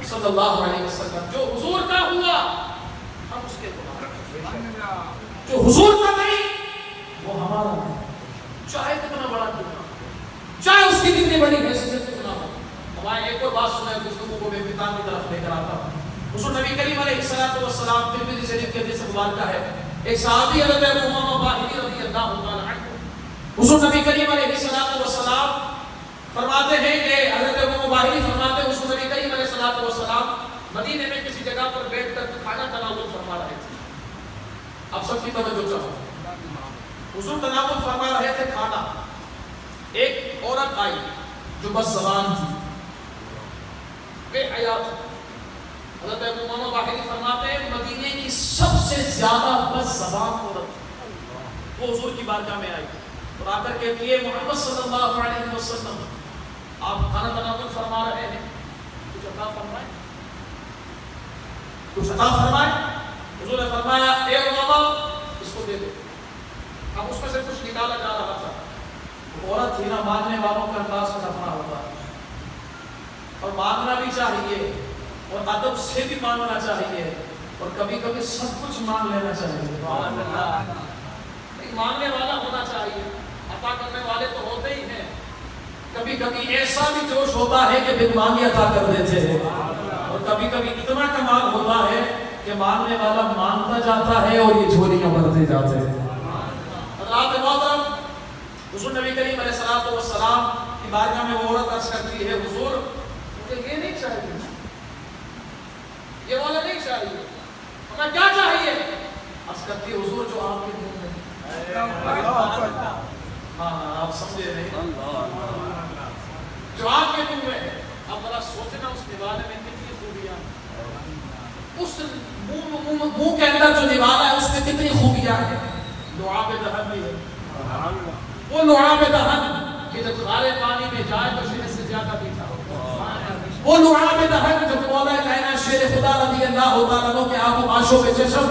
صلی اللہ علیہ وسلم. جو حضور کا ہوا ہم اس کے غلام, جو حضور کا نہیں وہ ہمارا نہیں, چاہے کتنا بڑا کیوں نہ, چاہے اس کی کتنی بڑی حیثیت کیوں نہ ہو. ہمارے ایک اور بات سنیں, گفتگو کو بے اختتام کی طرف لے کر آتا ہوں. حضور نبی کریم علیہ السلام ترمذی شریف کے حدیث مبارکہ ہے, ایک صحابی حضرت ابو امامہ باہلی رضی اللہ تعالی عنہ, حضور نبی کریم علیہ السلام فرماتے ہیں کہ حضرت ابو باہلی فرماتے ہیں حضور نبی کریم علیہ السلام مدینے میں کسی جگہ پر بیٹھ کر کھانا تناول فرما رہے تھے. اب سب کی توجہ چاہو, حضور تناول فرما رہے تھے کھانا. ایک عورت آئی جو بس زبان تھی, بے حیا تھی. حضرت ابو امامہ باہلی فرماتے ہیں مدینے کی سب سے زیادہ بس زبان عورت وہ حضور کی بارگاہ میں آئی اور آ کر کہتی ہے محمد صلی اللہ علیہ وسلم آپ کھانا تناول فرما رہے ہیں, کچھ عطا فرمائیں, کچھ عطا فرمائیں. حضور نے فرمایا اے امامہ اس کو دے دو. اب اس میں سے کچھ نکالا جا رہا تھا. عورت تھی نا, مانگنے والوں کا انداز میں اپنا ہوتا ہے, اور مانگنا بھی چاہیے اور ادب سے بھی مانگنا چاہیے, اور کبھی کبھی سب کچھ مانگ لینا چاہیے. مانگنے والا ہونا چاہیے, عطا کرنے والے تو ہوتے ہی ہیں. کبھی کبھی ایسا بھی جوش ہوتا ہے کہ بن مانگے عطا کر دیتے ہیں, اور کبھی کبھی اتنا کمال ہوتا ہے کہ مانگنے والا مانگتا جاتا ہے اور یہ جھولیاں بھرتے جاتے ہیں. حضرات محترم, حضور نبی کریم علیہ السلام کی بارگاہ میں وہ عورت عرض کرتی ہے حضور مجھے یہ نہیں چاہیے, یہ والا نہیں چاہیے, ہمیں کیا چاہیے؟ عرض کرتی ہے حضور جو آپ کے دل میں. ہاں آپ سمجھے نہیں, جو آپ کے دل میں. اب ذرا سوچنا اس دیوالے میں کتنی خوبیاں, اس منہ کے اندر جو دیوالہ ہے اس میں کتنی خوبیاں ہیں. لعاب دہن بھی ہے, وہ لعاب دہن کہ جب کھارے پانی میں جائے تو شہد سے زیادہ میٹھا ہوتا ہے. وہ لعاب دہن جو مولا کائنات شیر خدا رضی اللہ تعالیٰ عنہ کے آپ آنکھوں کے چشم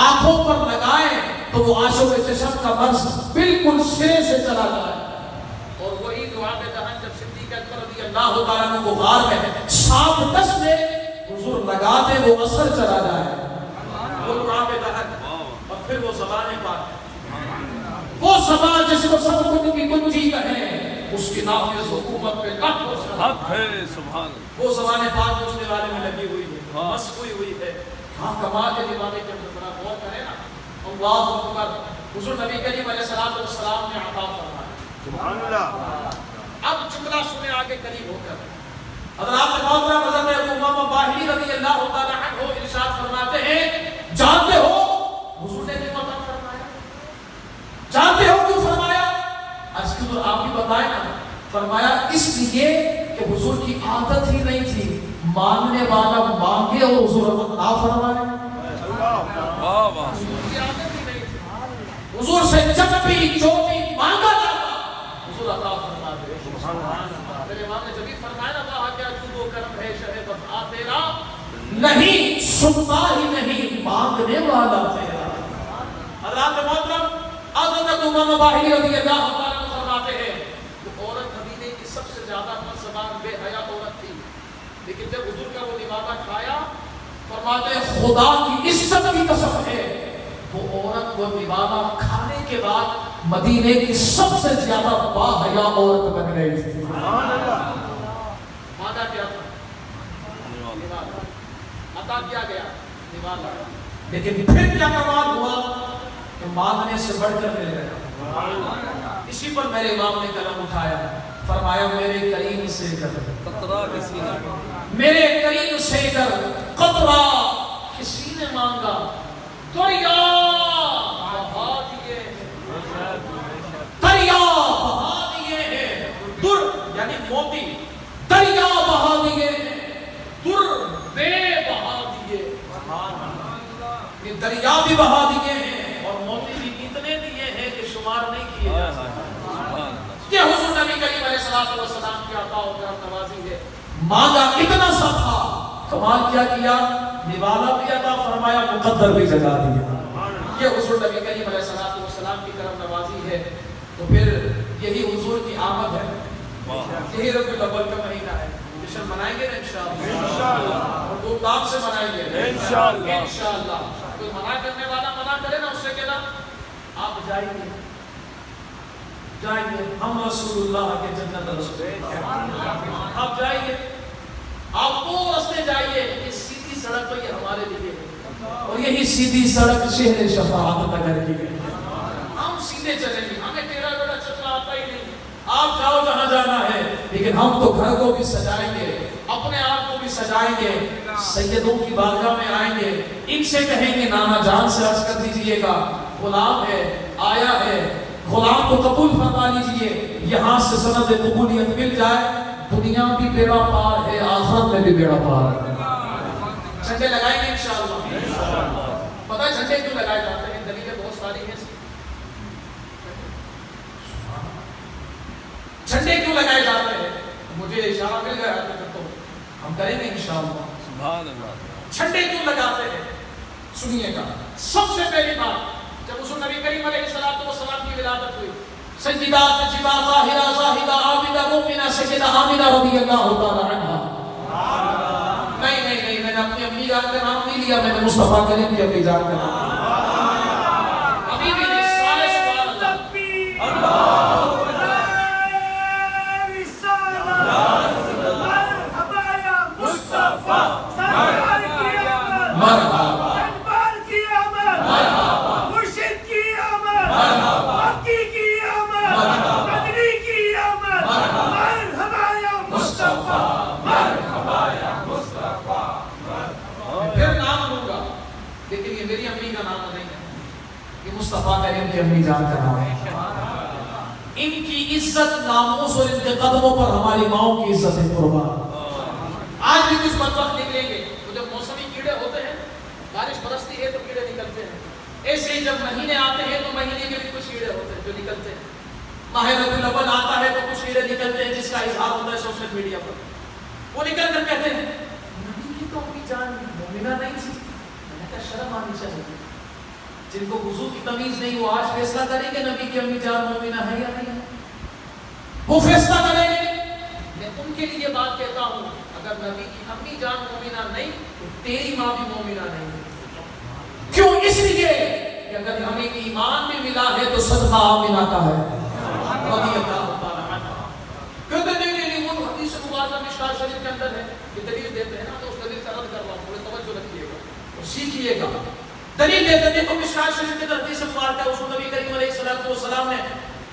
آنکھوں پر لگائے تو وہ آنکھوں کے چشم کا مرض بالکل سرے سے چلا جائے. اور وہی لعاب دہن جب صدیق اکبر رضی اللہ تعالیٰ عنہ کو غار میں سانپ ڈس لے حضور لگاتے وہ اثر چلا جائے. وہ لعاب دہن, اور پھر وہ زبان پاک, وہ زبان جس کو سب کچھ کی کنجی کہیں اس کی نافذ حکومت پہ حق ہے. سبحان, وہ زبان پاک اس دیوانے میں لگی ہوئی ہے, بس ہوئی ہے. ہاں کمال کے دیوانے کے اندر بڑا غور کریں نا. اللہ اکبر, حضور نبی کریم علیہ السلام نے عطا فرمایا. سبحان اللہ. اب جملہ سنے آگے قریب ہو کر. حضرات محترم حضرت ابو امامہ باہلی رضی اللہ تعالی عنہ ارشاد فرماتے ہیں جانتے ہو حضور نے کیوں عطا فرمایا؟ جانتے ہو کیوں فرمایا؟ آج کی تو آپ بھی بتائیں نا. فرمایا اس لیے کہ حضور کی عادت ہی نہیں تھی مانگنے والا مانگے اور حضور عطا فرمائے. حضور کی عادت ہی نہیں تھی, حضور سے جب بھی جو بھی مانگا جاتا حضور عطا فرما دے. میرے امام نے جبھی فرمایا نا کہا کیا جود و کرم ہے شہ وفا تیرا, نہیں سنتا ہی نہیں مانگنے والا تیرا. حضرات محترم حضرت عمر باہلی رضی اللہ عنہ فرماتے ہیں کہ عورت مدینے کی سب سے زیادہ زبان بے حیا عورت تھی, لیکن جب حضور کا وہ نوابہ کھایا فرماتے ہیں خدا کی عزت کی قسم ہے وہ عورت وہ نوابہ کھانے کے بعد مدینے کی سب سے زیادہ با حیا عورت بن گئی تھی. مانگا کیا تھا؟ نوابہ عطا کیا گیا نوابہ, لیکن پھر کیا کمال ہوا کہ مانگنے سے بڑھ کر مل گیا. اسی پر میرے امام نے قلم اٹھایا, فرمایا میرے کریم سے کر قطرہ کسی نے, میرے کریم سے کر قطرہ کسی نے مانگا, دریا بہا دیے, دریا بہا دیے ہیں, در یعنی موتی, دریا بہا دیے ہیں, در بے بہا دیے, یہ دریا بھی بہا دیے ہیں اور موتی بھی اتنے دیے ہیں کہ شمار نہیں کیے جا سکتے. یہ حضور نبی کریم علیہ الصلوۃ والسلام کی عطا و کرم نوازی ہے. مانگا اتنا سا تھا, کمال کیا نوالا بھی عطا فرمایا, مقدر بھی جگا دیا. یہ حضور نبی کریم علیہ الصلوۃ والسلام کی کرم نوازی ہے. تو پھر یہی حضور کی آمد ہے, یہی ربیع الاول کا مہینہ ہے. جشن منائیں گے نا انشاءاللہ, اور دھوم دھام سے منائیں گے انشاءاللہ. کوئی منع کرنے والا منع کرے نا, اس سے کہنا آپ جائیے جائیے, ہم رسول اللہ کے جنت رسول, آپ جائیے, آپ وہ رستے جائیے, یہ سیدھی سڑک تو یہ ہمارے لیے ہے, اور یہی سیدھی سڑک شہر شفاعت نگر کی ہے. ہم سیدھے چلیں گے, ہمیں ٹیڑھا بیڑا چلنا آتا ہی نہیں. آپ جاؤ جہاں جانا ہے, لیکن ہم تو گھر کو بھی سجائیں گے, اپنے آپ کو بھی سجائیں گے, سیدوں کی بارگاہ میں آئیں گے, ان سے کہیں گے نانا جان سے عرض کر دیجئے گا غلام ہے آیا ہے, غلام کو قبول فرما لیجئے, یہاں سے سند قبولیت مل جائے, دنیا بھی بیڑا پار ہے, آخرت میں بھی بیڑا پار ہے. جھنڈے لگائیں گے انشاءاللہ. پتہ ہے جھنڈے کیوں لگائے جاتے ہیں؟ دلیلیں بہت ساری ہیں. جھنڈے کیوں لگائے جاتے ہیں؟ مجھے اشارہ مل گیا ہے تو ہم کریں گے انشاءاللہ. سبحان اللہ. جھنڈے کیوں لگاتے ہیں سنیے گا. سب سے پہلی بات, جب حضور نبی کریم علیہ الصلوۃ والسلام کی ولادت ہوئی, سیدہ نجیبہ طاہرہ زاہدہ عابدہ مومنہ سیدہ آمنہ رضی اللہ تعالی عنہا. نہیں میں نے اپنی امی جان کا نام نہیں لیا, میں نے مصطفیٰ کریم کی امی جان کا نام ابھی بھی نہیں. سارے سبحان اللہ. مصطفیٰ کریم کی امی جان کا نام ہے. ان کی عزت ناموس اور ان کے قدموں پر ہماری ماؤں کی عزت ہے قربان. آج بھی کچھ بدبخت نکلیں گے, تو جب موسمی کیڑے ہوتے ہیں, بارش برستی ہے تو کیڑے نکلتے ہیں, ایسے ہی جب مہینے آتے ہیں تو مہینے کے بھی کچھ کیڑے ہوتے ہیں جو نکلتے ہیں. ماہ ربیع الاول آتا ہے تو کچھ کیڑے نکلتے ہیں جس کا اظہار ہوتا ہے سوشل میڈیا پر. وہ نکل کر کہتے ہیں نبی کی تو اپنی جان مومنہ نہیں تھی. میں نے کہا شرم آنی چاہیے. جن کو وضو کی تمیز نہیں وہ آج فیصلہ کریں گے نبی کی امی جان مومنہ ہے یا نہیں ہے, وہ فیصلہ کریں گے. میں ان کے لیے بات کہتا ہوں, اگر نبی کی امی جان مومنہ نہیں تو تیری ماں بھی مومنہ نہیں ہے. کیوں؟ اس لیے کہ اگر ہمیں ایمان بھی ملا ہے تو صدقہ آمنہ کا ہے رضی اللہ تعالی عنہ. کہتے نہیں وہ حدیث مبارکہ مشکوٰۃ شریف کے اندر ہے, یہ دلیل دیتے ہیں نا, تو اس دلیل کا رد کر رہا ہوں, تھوڑے توجہ رکھیے گا اور سیکھیے گا. دلیل دیتے ہیں کہ مشکوٰۃ شریف کے اندر حدیث مبارکہ ہے, اس نبی کریم علیہ الصلوۃ والسلام نے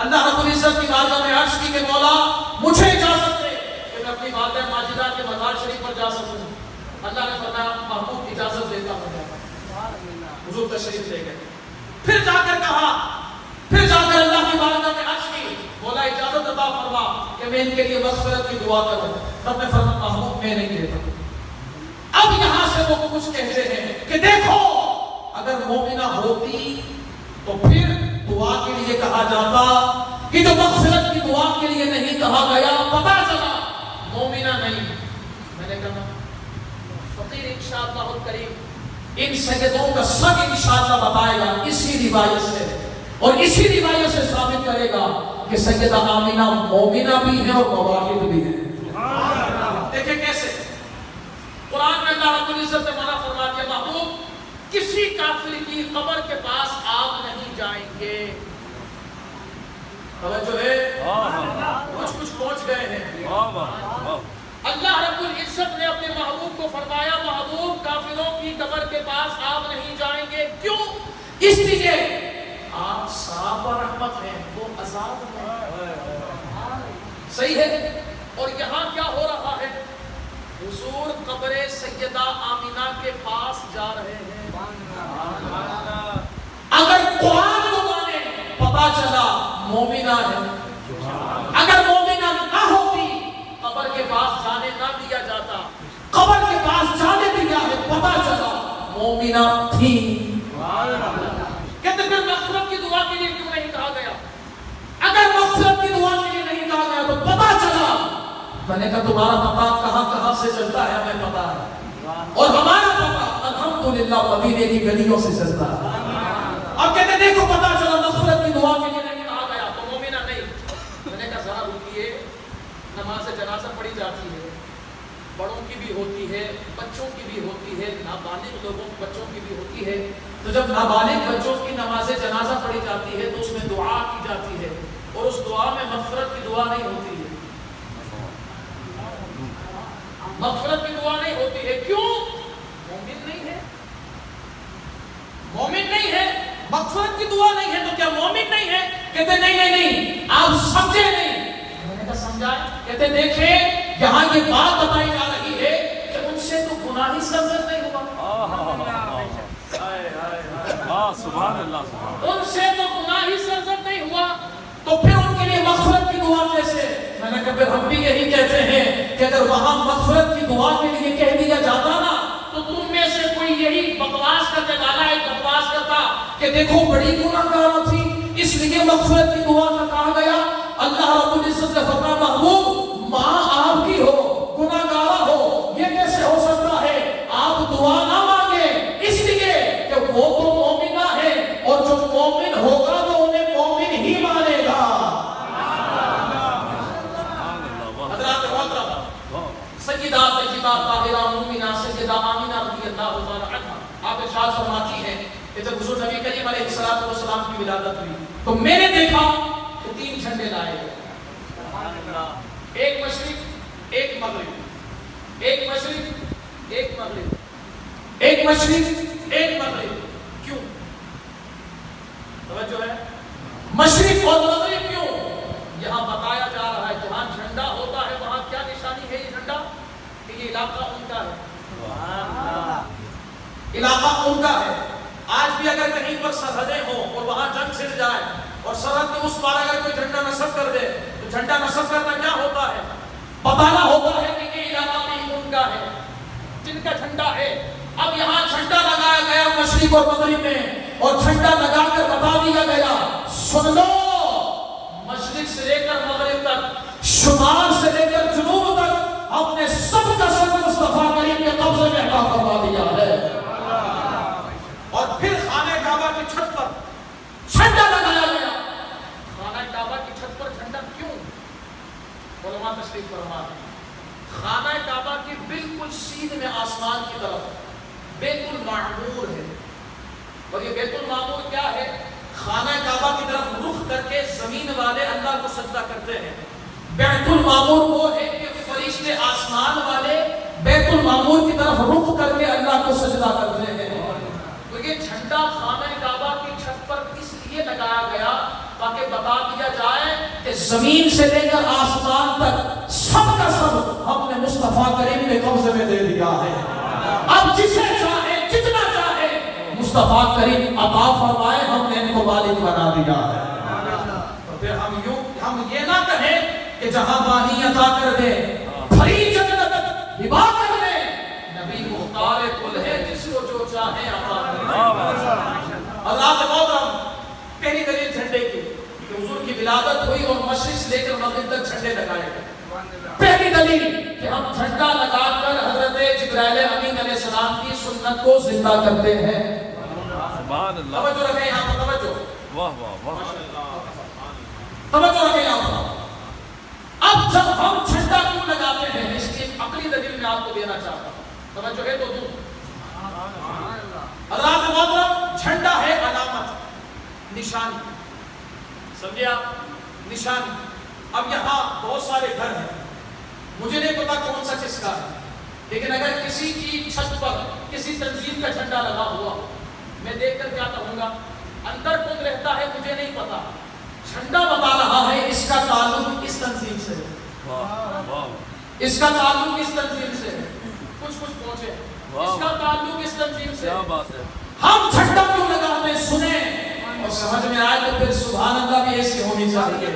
اللہ رب العزت کی بارگاہ میں عرض کی کہ مولا مجھے اجازت دے کہ میں اپنی والدہ ماجدہ کے مزار شریف پر جا سکوں. اللہ نے فرمایا محبوب اجازت دیتا ہوں. حضور تشریف لے گئے. پھر جا کر کہا, پھر جا کر اللہ کی بارگاہ میں عرض کی مولا اجازت عطا فرما کہ میں ان کے لیے مغفرت کی دعا کروں. تب میں فرمایا محبوب میں نہیں دیتا. اب یہاں سے وہ کچھ کہتے ہیں کہ دیکھو اگر مومنہ ہوتی تو پھر دعا کہا جاتا کہ جو مغفرت کی دعا کے لیے نہیں کہا گیا، پتا چلا مومنہ نہیں. میں نے کہا فقیر انشاءاللہ الکریم ان سیدوں کا سب انشاءاللہ بتائے گا اسی روایت سے، اور اسی روایت سے ثابت کرے گا کہ سیدہ آمینہ مومنہ بھی ہے اور مواہب بھی ہے. دیکھیں کیسے قرآن میں اللہ رب العزت نے منع فرما دیا، محبوب کسی کافر کی قبر کے پاس آپ نہیں جائیں گے. توجہ ہے، کچھ پہنچ گئے ہیں. اللہ رب العزت نے اپنے محبوب کو فرمایا محبوب کافروں کی قبر کے پاس آپ نہیں جائیں گے. کیوں؟ اس لیے آپ صاحب رحمت ہیں، وہ عذاب ہیں. صحیح ہے. اور یہاں کیا ہو رہا ہے؟ حضور قبر سیدہ آمینہ کے پاس جا رہے ہیں. اگر قرآن کو مانے پتا چلا مومنہ ہے. اگر مومنہ نہ ہوتی قبر کے پاس جانے نہ دیا جاتا. قبر کے پاس جانے دیا ہے، پتا چلا مومنہ تھی. کہتے پھر مغفرت کی دعا کے لیے کیوں نہیں کہا گیا؟ اگر مغفرت کی دعا کے لیے نہیں کہا گیا تو پتا چلا. میں نے کہا تمہارا پتا کہاں سے چلتا ہے ہمیں پتا ہے، اور ہمارا پتا الحمدللہ مدینے کی گلیوں سے چلتا ہے. اب کہتے دیکھو پتا چلا مغفرت کی دعا کے لیے نہیں کہا گیا تو مومنہ نہیں. میں نے کہا ذرا رکیے، نماز جنازہ پڑھی جاتی ہے، بڑوں کی بھی ہوتی ہے، بچوں کی بھی ہوتی ہے، نابالغ لوگوں بچوں کی بھی ہوتی ہے. تو جب نابالغ بچوں کی نماز جنازہ پڑھی جاتی ہے تو اس میں دعا کی جاتی ہے، اور اس دعا میں مغفرت کی دعا نہیں ہوتی ہے. مغفرت کی دعا نہیں ہوتی ہے. کیوں؟ مومن نہیں ہے. مومن نہیں ہے، مغفرت کی دعا نہیں ہے تو کیا مومن نہیں ہے؟ کہتے نہیں آپ سمجھے نہیں. میں نے کہا سمجھائیں. کہتے دیکھیں یہاں یہ بات بتائی جا رہی ہے کہ ان سے تو گناہ ہی سرزد نہیں ہوا. سبحان اللہ. ان سے تو گناہ ہی سرزد نہیں ہوا تو پھر ان کے لیے مغفرت کی دعا کیسے؟ میں نے کہا پھر ہم بھی یہی کہتے ہیں کہ اگر وہاں مغفرت کی دعا کے لیے کہہ دیا جاتا نا تو تم میں سے کوئی یہی بکواس کرنے والا ایک بکواس کرتا کہ دیکھو بڑی گناہ گار تھی اس لیے مغفرت کی دعا کا کہا گیا. اللہ رب العزت نے فرمایا محبوب ماں آپ کی ہو، گناہ گارہ ہو، یہ کیسے ہو سکتا ہے؟ آپ دعا نہ مانگے اس لیے کہ وہ تو مومنہ ہے، اور جو مومن ہوگا تو انہیں مومن ہی مانے گا. حضرات محترم سیدہ طیبہ طاہرہ مومنہ سیدہ آمینہ رضی اللہ تعالی عنہا آپ ارشاد فرماتی ہیں کہ جب حضور نبی کریم علیہ السلام کی ولادت ہوئی تو میں نے دیکھا کہ 3 جھنڈے لائے گئے. ایک مشرق ایک مغرب، ایک مشرق ایک مغرب، ایک مشرق ایک مغرب. کیوں؟ توجہ ہے. مشرق اور مغرب کیوں؟ یہاں بتایا جا رہا ہے جہاں جھنڈا ہوتا ہے وہاں کیا نشانی ہے؟ یہ جھنڈا کہ یہ علاقہ ان کا ہے. علاقہ ان کا ہے. آج بھی اگر کہیں پر سرحدیں ہوں اور وہاں جنگ چھڑ جائے اور سرحد کے اس پار اگر کوئی جھنڈا نصب کر دے تو جھنڈا نصب کرنا کیا ہوتا ہے؟ بتانا ہوتا ہے کہ یہ علاقہ بھی ان کا ہے، جن کا جھنڈا ہے. اب یہاں جھنڈا لگایا گیا مشرق اور مغرب میں، اور جھنڈا لگا کر بتا دیا گیا سن لو مشرق سے لے کر مغرب تک، شمال سے لے کر جنوب تک ہم نے سب کا سب مصطفیٰ کریم کے قبضے میں عطا فرما دیا ہے. اور پھر خانہ کعبہ کی چھت پر جھنڈا لگایا گیا. خانہ کعبہ کی چھت پر جھنڈا کیوں؟ علماء تشریف فرما ہیں خانہ کعبہ کی بالکل سیدھ میں آسمان کی طرف بیت المعمور ہے. اور یہ بیت المعمور کیا ہے؟ خانہ کعبہ کی طرف رخ کر کے زمین والے اللہ کو سجدہ کرتے ہیں. بیت المعمور وہ ہے کہ فرشتے آسمان والے بیت المعمور کی طرف رخ کر کے اللہ کو سجدہ کرتے ہیں. تو یہ جھنڈا خانہ کعبہ کی چھت پر اس لیے لگایا گیا تاکہ بتا دیا جائے کہ زمین سے لے کر آسمان تک سب کا سب ہم نے مصطفیٰ کریم کے قبضے میں دے دیا ہے. اب جسے چاہے جتنا چاہے مصطفیٰ کریم عطا فرمائے، ہم نے ان کو مالک بنا دیا ہے. تو پھر ہم یہ نہ کہیں کہ جہاں بانی عطا کر دے بھری جنت ہبا کر دے، نبی مختار کل ہے جس کو جو چاہے عطا کرے. اللہ محترم پہلی دلیل جھنڈے کی. ولادت ہوئی اور مشرق سے لے کر مغرب تک جھنڈے لگائے گئے. پہلی دلیل کہ ہم جھنڈا لگا کر حضرت جبرائیل امین علیہ السلام کی سنت کو زندہ کرتے ہیں. سبحان اللہ. توجہ رکھیں یہاں پر, توجہ, واہ واہ واہ. توجہ رکھیں یہاں پر. اب جب ہم جھنڈا کیوں لگاتے ہیں, اس کی عقلی دلیل میں آپ کو دینا چاہتا ہوں. توجہ ہے تو دوں. حضرات محترم, جھنڈا ہے علامت, نشانی, سمجھے آپ, نشانی. اب یہاں بہت سارے گھر ہیں, مجھے نہیں پتا کون سا کس کا ہے, لیکن اگر کسی کی چھت پر کسی تنظیم کا جھنڈا لگا ہوا, میں دیکھ کر کیا کہوں گا, اندر کون رہتا ہے مجھے نہیں پتا, جھنڈا بتا رہا ہے اس کا تعلق اس تنظیم سے ہے, واہ واہ. اس کا تعلق اس تنظیم سے ہے. کچھ پہنچے, اس کا تعلق اس تنظیم سے. کیا بات ہے. ہم جھنڈا کیوں لگاتے ہیں, سنیں اور سمجھ میں آئے تو پھر سبحان اللہ بھی ایسی ہونی چاہیے.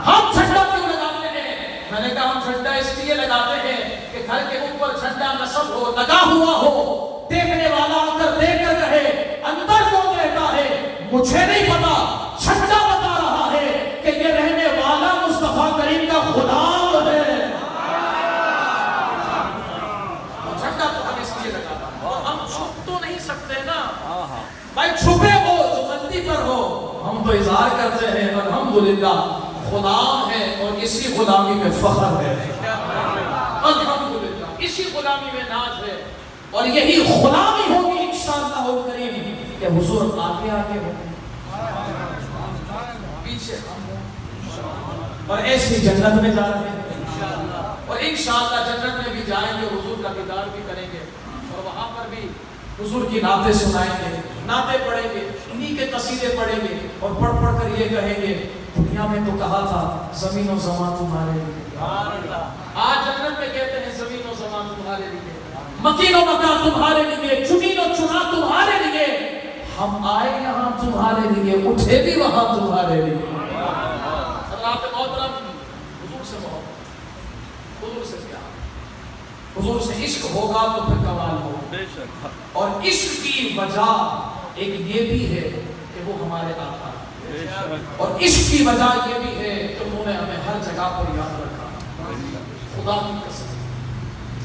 ہم جھنڈا کیوں لگاتے ہیں, میں نے کہا ہم جھنڈا اس لیے لگاتے ہیں کہ گھر کے اوپر جھنڈا نصب ہو, لگا ہوا ہو, دیکھنے والا آ کر دیکھ کر کہے اندر کون رہتا ہے مجھے نہیں پتا, جھنڈا بتا رہا ہے کہ یہ رہنے والا مصطفیٰ کریم کا غلام ہے. جھنڈا تو ہم اس لیے لگاتا ہے, اور ہم چھپ تو نہیں سکتے نا بھائی, چھپے ہو جو غلطی پر ہو, ہم تو اظہار کرتے ہیں الحمدللہ غلام ہے اور اسی غلامی میں فخر ہے, الحمدللہ اسی غلامی میں ناز ہے, اور یہی غلامی ہوگی انشاءاللہ الکریم کہ حضور آگے آگے ہو, پیچھے ہم ہوں, اور ایسی جنت میں جا رہے ہیں, اور انشاءاللہ جنت میں بھی جائیں گے, حضور کا دیدار بھی کریں گے, اور وہاں پر بھی حضور کی نعتیں سنائیں گے, نعتیں پڑھیں گے, انہی کے قصیدے پڑھیں گے, اور پڑھ پڑھ کر یہ کہیں گے دنیا میں تو کہا تھا زمین و زمان تمہارے لیے, آج جنت میں کہتے ہیں زمین و زمان تمہارے لیے, مکین و مکان تمہارے لیے, چنین و چنا تمہارے لیے, ہم آئے یہاں تمہارے لیے, اٹھے بھی وہاں تمہارے لیے. حضرات محترم, حضور سے محبت, حضور سے پیار, حضور سے عشق ہوگا تو پھر کمال ہوگا. بے شک. اور عشق کی وجہ ایک یہ بھی ہے کہ وہ ہمارے آقا ہیں, اور عشق کی وجہ یہ بھی ہے کہ انہوں نے ہمیں ہر جگہ پر یاد رکھا, خدا کی قسم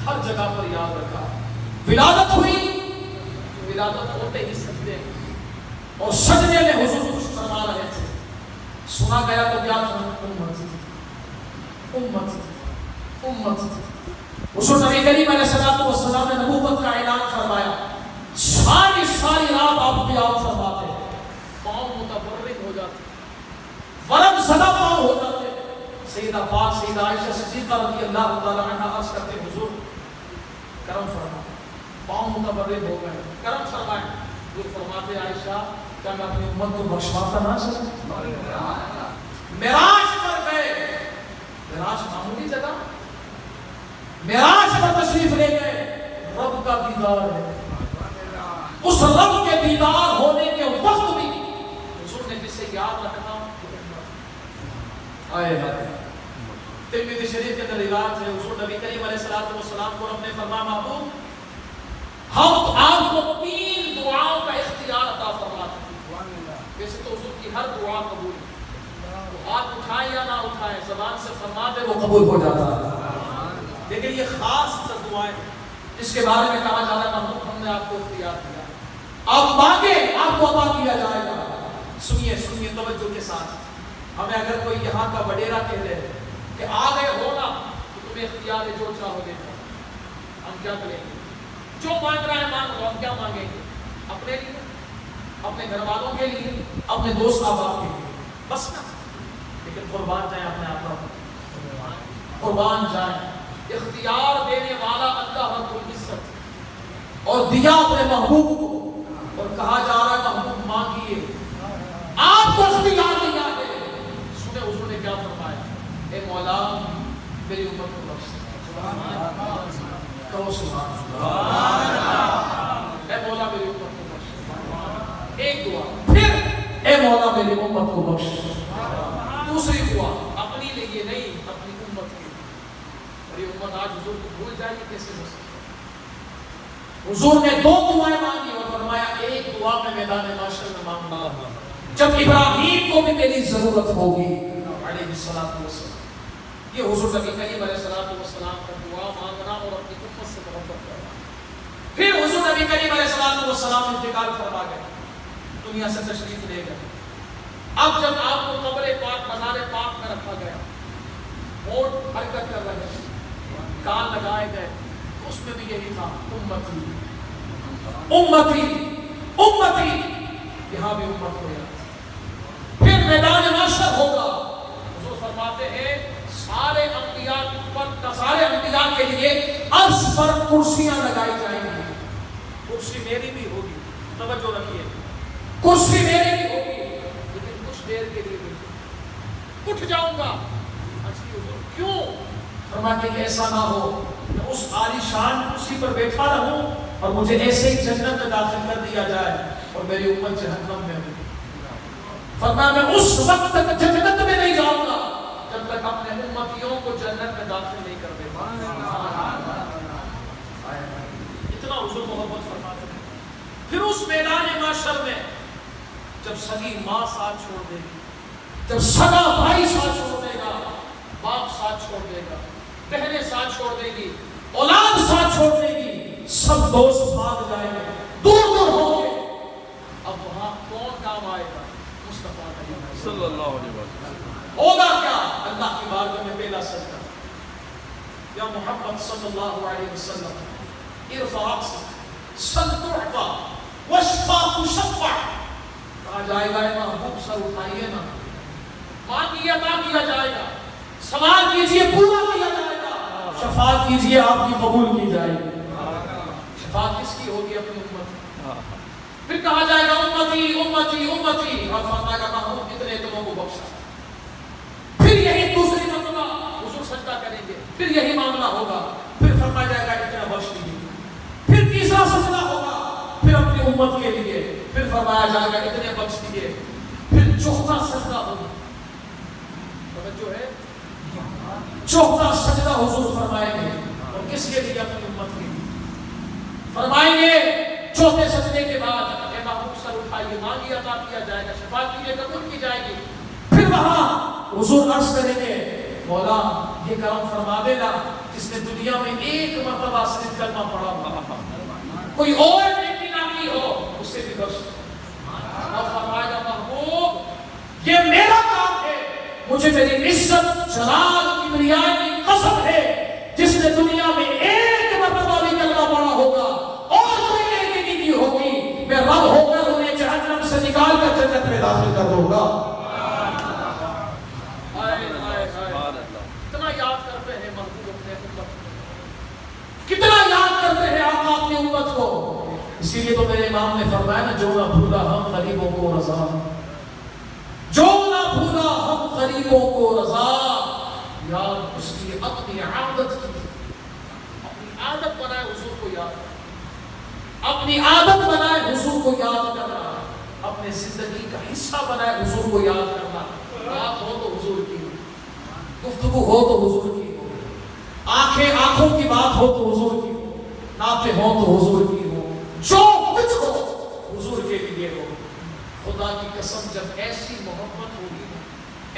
ہر جگہ پر یاد رکھا. ولادت ہوئی, ولادت ہوتے ہی سجدے, اور سجدے میں حضور کچھ فرما رہے تھے, سنا گیا تو کیا تھا, امت امت امت. حضور نبی کریم علیہ السلام نے نبوت کا اعلان فرمایا, ساری رات آپ کی آپ فرماتے ہیں, پاؤں متبرک ہو جاتے, ورم زدہ پاؤں ہو جاتے. سیدہ پاک سیدہ عائشہ صدیقہ رضی اللہ تعالی عنہا عرض کرتے, حضور کرم فرمائیں, پاؤں متبرک ہو گئے, کرم فرمائیں. حضور فرماتے, عائشہ کیا میں اپنی امت کو بخشواتا نہ چاہتا. معراج پر گئے, معراج معمولی جگہ, معراج پر تشریف لے گئے, رب کا دیدار ہے, اس رب کے دیدار ہونے کے وقت بھی حضور نے کسے یاد رکھا, آئے ہائے. ترمذی شریف کے اندر روایت ہے, حضور نبی کریم علیہ السلام کو رب نے فرمایا, محبوب ہم آپ کو 3 دعاؤں کا اختیار عطا فرماتے ہیں. ویسے تو حضور کی ہر دعا قبول ہے, تو ہاتھ اٹھائیں یا نہ اٹھائیں, زبان سے فرما دے وہ قبول ہو جاتا ہے. لیکن یہ خاص دعائیں جس کے بارے میں کہا جا رہا ہے, محبوب ہم نے آپ کو اختیار دیا, آپ مانگے آپ کو عطا کیا جائے گا. سنیے سنیے توجہ کے ساتھ, ہمیں اگر کوئی یہاں کا وڈیرا کہہ دے کہ آ گئے ہو نا تو تمہیں اختیار ہے جو چاہو گے, ہم کیا کریں گے؟ جو مانگ رہا ہے مانگ لو, ہم کیا مانگیں گے؟ اپنے لیے, اپنے گھر والوں کے لیے, اپنے دوست احباب کے لیے, بس نا. لیکن قربان جائیں اپنے آپ پر, قربان جائیں. اختیار دینے والا اللہ رب العزت, اور دیا اپنے محبوب کو, اور کہا جا رہا ہے محبوب مانگیے, آپ کو اختیار دیا ہے. سنے حضور نے کیا فرمایا, اے مولا میری امت کو بخش. کہو سبحان اللہ. اے مولا میری امت کو بخش, ایک دعا. پھر اے مولا میری امت کو بخش, دوسری دعا اپنی لیے نہیں, اپنی امت کے. اور یہ امت آج حضور کو بھول جائے گی کیسے ہو سکتا. حضور نے 2 دعائیں مانگی اور فرمایا ایک دعا میں میدان محشر میں مانگنا, جب ابراہیم کو بھی میری ضرورت ہوگی, علیہ السلام. یہ حضور نبی کریم علیہ السلام کا دعا مانگنا اور اپنی امت سے محبت کرنا. پھر حضور نبی کریم علیہ السلام انتقال فرما گئے, دنیا سے تشریف لے گئے. اب جب آپ کو قبر پاک مزار پاک میں رکھا گیا, ہونٹ حرکت کر رہے تھے, کان لگائے گئے, اس میں بھی یہی تھا امتی امتی امتی, یہاں بھی امت ہو جاتی. پھر میدان محشر ہوگا. حضور فرماتے ہیں سارے انبیاء کے لیے عرش پر کرسیاں لگائی جائیں گی. کرسی میری بھی ہوگی, توجہ رکھیے, کرسی میری بھی ہوگی, لیکن کچھ دیر کے لیے اٹھ جاؤں گا. کیوں؟ فرماتے ہیں ایسا نہ ہو کہ اس عالی شان کرسی پر بیٹھا رہوں اور مجھے ایسے ہی جنت میں داخل کر دیا جائے اور میری امت جہنم میں ہو. فرمایا میں اس وقت تک جنت میں نہیں جاؤں گا جب تک اپنے امتیوں کو جنت میں داخل نہیں کر دیتا. اتنا حضور محبت فرماتے ہیں. پھر اس میدان محشر میں جب سگی ماں ساتھ چھوڑ دے گی, جب سگا بھائی ساتھ چھوڑ دے گا, باپ ساتھ چھوڑ دے گا, بہنیں ساتھ چھوڑ دے گی, اولاد ساتھ چھوڑ دے گی, سب دوست بھاگ جائیں گے, دور دور ہوں گے. اب وہاں کون کام آئے گا؟ مصطفیٰ صلی اللہ علیہ وسلم. ہوگا کیا؟ اللہ کی بارگاہ میں پہلا سجدہ, یا محمد صلی اللہ علیہ وسلم ارفع رأسک سل تعطى واشفع تشفع. کہا جائے گا اے محبوب سر اٹھائیے نا, مانگیے عطا کیا جائے گا, سوال کیجئے پورا کیا جائے گا, شفاعت کیجئے آپ کی قبول کی جائے گی. شفاعت کس کی ہوگی؟ اپنی امت. پھر کہا جائے گا امتی امتی امتی, اور فرمائے گا محبوب اتنے تمہوں کو بخشا. پھر یہی دوسری مرتبہ حضور سجدہ کریں گے, پھر یہی معاملہ ہوگا, پھر فرمایا جائے گا اتنا بخش دیجیے. پھر تیسرا سجدہ ہوگا, پھر اپنی امت کے لیے, پھر فرمایا جائے گا اتنے بخش دیجیے. پھر چوتھا سجدہ ہوگا, توجہ ہے, چوتھا سجدہ حضور فرمائیں گے, اور کس کے لیے؟ اپنی امت کے لیے. فرمائیں گے چوتھے سجدے کے بعد اے محبوب سر اٹھائیے, مانگیے عطا کیا جائے گا, شفاعت کیجیے قبول کی جائے گی. پھر وہاں حضور عرض کریں گے مولا یہ کرم فرما دینا جس نے دنیا میں ایک مرتبہ صرف کلمہ پڑھا ہو, کوئی اور نیکی نہ کی ہو, اس سے بھی بخش. اور فرمائے گا محبوب یہ میرا کام ہے, مجھے میری عزت جلال کبریائی کی قسم ہے, جس نے دنیا میں ایک مرتبہ بھی کلمہ پڑھا ہوگا اور کوئی نیکی نہیں کی ہوگی, میں رب ہو کر انہیں جہنم سے نکال کر جنت میں داخل کر دوں گا. کتنا یاد کرتے ہیں محبوب اپنے امت, کتنا یاد کرتے ہیں آپ اپنی امت کو. اسی لیے تو میرے امام نے فرمایا نا, جو نہ بھولا ہم غریبوں کو رضا, جو نہ بھولا ہم غریبوں کو رضا. یاد اس کی اپنی عادت کی, اپنی عادت بنائے حضور کو یاد کرنا, اپنی عادت بنائے حضور کو یاد کرنا, اپنے زندگی کا حصہ بنائے حضور کو یاد کرنا. بات ہو تو حضور کی ہو, گفتگو ہو تو حضور کی ہو, آنکھیں آنکھوں کی بات ہو تو حضور کی ہو, نعتیں ہو تو حضور کی ہو, جو کچھ ہو حضور کے لیے ہو. خدا کی قسم جب ایسی محبت ہوگی,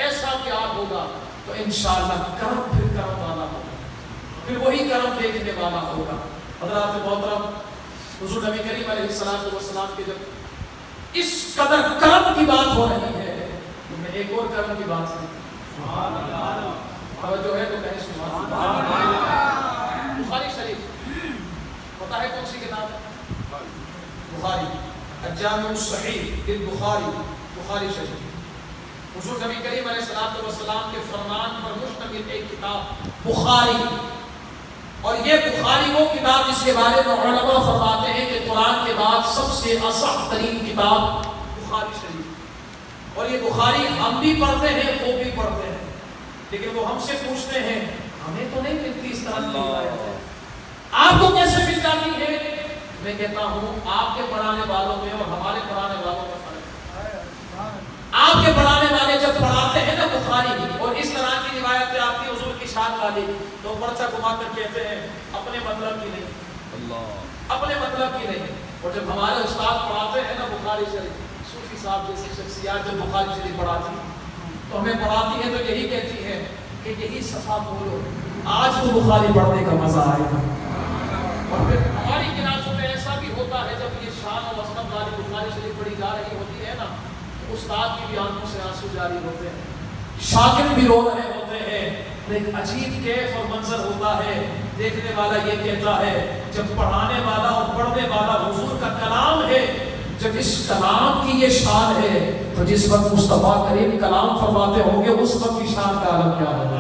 ایسا پیار ہوگا, تو انشاءاللہ کرم پھر کرم والا ہوگا, پھر وہی کرم دیکھنے والا ہوگا. حضرات محترم, حضور نبی کریم علیہ السلام کے جب اس قدر کرم کی بات ہو رہی ہے, تو میں ایک اور کرم کی بات ہے. توجہ ہے تو کہیں سبحان اللہ. بخاری شریف پتہ ہے کون سی کتاب؟ بخاری, الجامع الصحیح للبخاری, بخاری شریف. حضور نبی کریم علیہ السلام کے فرمان پر مشتمل ایک کتاب بخاری, اور یہ بخاری وہ کتاب جس کے بارے میں علماء فرماتے ہیں کہ قرآن کے بعد سب سے اصح ترین کتاب بخاری شریف. اور یہ بخاری ہم بھی پڑھتے ہیں, وہ بھی پڑھتے ہیں, لیکن وہ ہم سے پوچھتے ہیں ہمیں تو نہیں ملتی اس طرح کی روایت ہے, آپ کو کیسے مل جاتی ہے؟ میں کہتا ہوں آپ کے پڑھانے والوں میں اور ہمارے پڑھانے والوں میں فرق ہے. آپ کے پڑھانے والے جب پڑھاتے ہیں نا بخاری, اور اس طرح کی روایتیں آتی ہیں حضور کی شان والی, تو پرچہ گھما کر کہتے ہیں اپنے مطلب کی نہیں, اپنے مطلب کی نہیں. اور جب ہمارے استاد پڑھاتے ہیں نا بخاری شریف, صوفی صاحب جیسی شخصیات جب بخاری شریف پڑھاتی ہیں تو ہمیں پڑھاتی ہے تو یہی کہتی ہے کہ یہی صفحہ بولو، آج تو بخاری پڑھنے کا مزہ آئے گا۔ اور پھر ہماری کلاسوں میں ایسا بھی ہوتا ہے جب یہ شان و عظمت والی بخاری شریف پڑھی جا رہی ہوتی ہے نا، تو استاد کی بھی آنکھوں سے آنسو جاری ہوتے ہیں، شاگرد بھی رو رہے ہوتے ہیں، ایک عجیب کیف اور منظر ہوتا ہے۔ دیکھنے والا یہ کہتا ہے جب پڑھانے والا اور پڑھنے والا حضور کا کلام ہے، جب اس کلام کی یہ شان ہے تو جس وقت مصطفیٰ کریم کلام فرماتے ہوں گے اس وقت کی شان کا عالم کیا ہوگا۔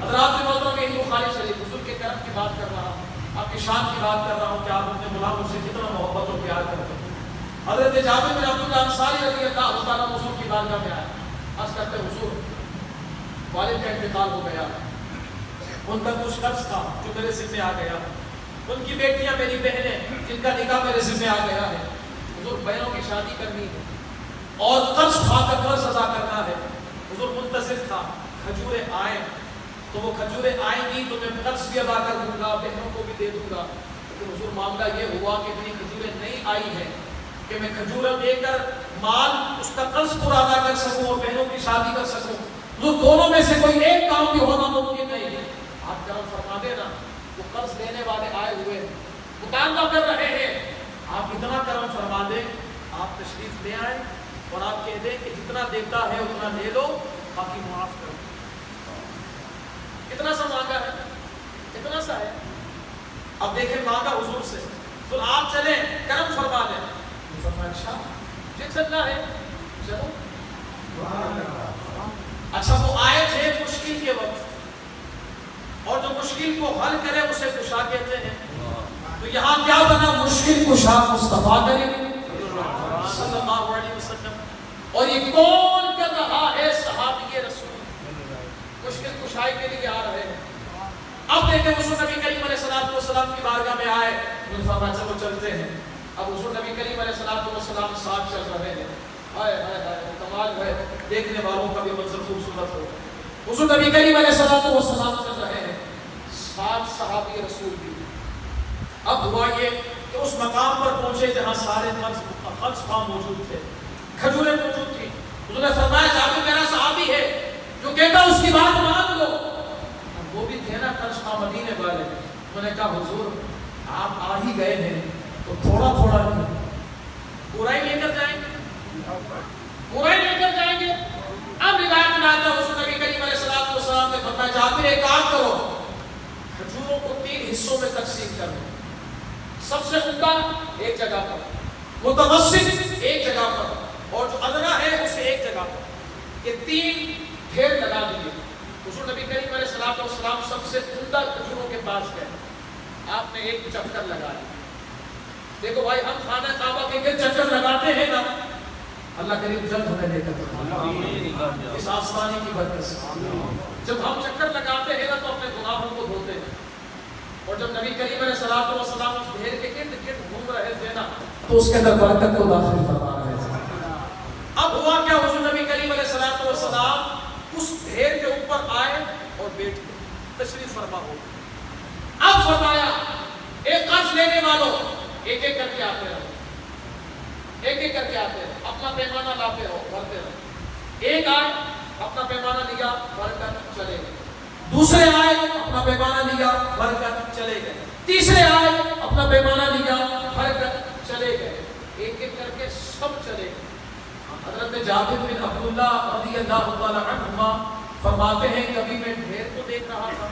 حضرات محترم، یہی بخاری شریف حضور کے کرم کی بات کر رہا ہوں، آپ کی شان کی بات کر رہا ہوں کہ آپ اپنے غلاموں سے کتنا محبت اور پیار کرتے ہیں۔ حضرت جابر بن عبداللہ انصاری رضی اللہ تعالیٰ حضور کی بارگاہ میں آئے، عرض کرتے حضور والد کا انتقال ہو گیا، ان کا کچھ قرض تھا جو میرے ذمہ آ گیا، ان کی بیٹیاں میری بہنیں جن کا نکاح میرے ذمہ آ گیا ہے، حضور بہنوں کی شادی کرنی ہے اور قرض کھا کر قرض ادا کرنا ہے۔ حضور منتظر تھا کھجوریں آئیں، تو وہ کھجوریں آئیں گی تو میں قرض بھی ادا کر دوں گا، بہنوں کو بھی دے دوں گا۔ لیکن حضور معاملہ یہ ہوا کہ اتنی کھجوریں نہیں آئی ہیں کہ میں کھجوریں دے کر مال اس کا قرض پورا ادا کر سکوں اور بہنوں کی شادی کر سکوں۔ حضور دونوں میں سے کوئی ایک کام بھی ہونا ممکن نہیں ہے، آپ کرم فرما دینا۔ وہ قرض لینے والے آئے ہوئے ہیں، مطالبہ کر رہے ہیں، آپ اتنا کرم فرما دیں، آپ تشریف لے آئیں اور آپ کہہ دیں کہ جتنا دیتا ہے اتنا لے لو، باقی معاف کرو۔ اتنا سا مانگا ہے، اتنا سا ہے۔ اب دیکھیں مانگا حضور سے، تو آپ چلیں کرم فرما دیں۔ فرمایا اچھا جی چلنا ہے چلو۔ اچھا وہ آئے تھے مشکل کے وقت، اور جو مشکل کو حل کرے اسے کشا کہتے ہیں، تو یہاں کیا بنا؟ مشکل کشا مصطفیٰ کریم صلی اللہ علیہ وسلم۔ اور یہ کون کر رہا ہے؟ صحابی رسول، مشکل کشائی کے لیے آ رہے ہیں۔ اب دیکھیں حضور نبی کریم علیہ السلام کی بارگاہ میں آئے، فرمایا چلو چلتے ہیں۔ اب حضور نبی کریم علیہ السلام ساتھ چل رہے ہیں، ہائے ہائے ہائے کمال ہے، دیکھنے والوں کا بھی منظر خوبصورت ہو۔ حضور نبی کریم علیہ السلام چل رہے ہیں، ساتھ صحابی رسول بھی۔ اب ہوا یہ کہ اس مقام پر پہنچے جہاں سارے قرض خواہ موجود تھے، کھجوریں موجود تھی۔ حضور نے فرمایا جابر میرا صحابی ہے جو کہتا اس کی بات مان لو۔ اب وہ بھی تھے نا قرض خواہ مدینے والے، انہوں نے کہا حضور آپ آ ہی گئے ہیں تو تھوڑا تھوڑا نہیں، پورا ہی لے کر جائیں گے، پورا ہی لے کر جائیں گے۔ اب روایت میں آتا ہے حضور نبی کریم علیہ السلام نے فرمایا جابر ایک کام کرو، کھجوروں کو 3 حصوں میں تقسیم کر دو، سب سے عمدہ ایک جگہ پر، متوسط ایک جگہ پر، اور جو ادنا ہے اسے ایک جگہ پر، یہ 3 ڈھیر لگا دیے۔ حضور نبی کریم علیہ السلام سب سے عمدہ کھجوروں کے پاس گئے، آپ نے ایک چکر لگا دیا۔ دیکھو بھائی ہم خانہ کعبہ کے گرد چکر لگاتے ہیں نا، اللہ کریم جلد ہمیں لے کر اس آسمانی کی برکت سے جب ہم چکر لگاتے ہیں نا تو اپنے گناہوں کو دھوتے ہیں، اور جب نبی کریم علیہ السلام اس ڈھیر کے گرد گرد گھوم رہے تھے نا تو اس کے اندر برکت کو داخل فرما رہے تھے۔ اب ہوا کیا؟ حضور نبی کریم علیہ السلام اس ڈھیر کے اوپر آئے اور بیٹھ گئے، تشریف فرما ہو۔ اب فرمایا ایک قرض لینے والوں ایک ایک کر کے آتے رہو، ایک ایک کر کے آتے رہو، اپنا پیمانہ لاتے رہو، بھرتے رہو۔ ایک آئے اپنا پیمانہ لیا، بھر کر چلے گئے، دوسرے آئے اپنا پیمانہ لیا، بھر کر چلے گئے، تیسرے آئے اپنا پیمانہ لیا، بھر کر چلے گئے، ایک ایک کر کے سب چلے گئے۔ حضرت جابر بن عبداللہ رضی اللہ تعالی عنہما فرماتے ہیں کبھی میں ڈھیر کو دیکھ رہا تھا،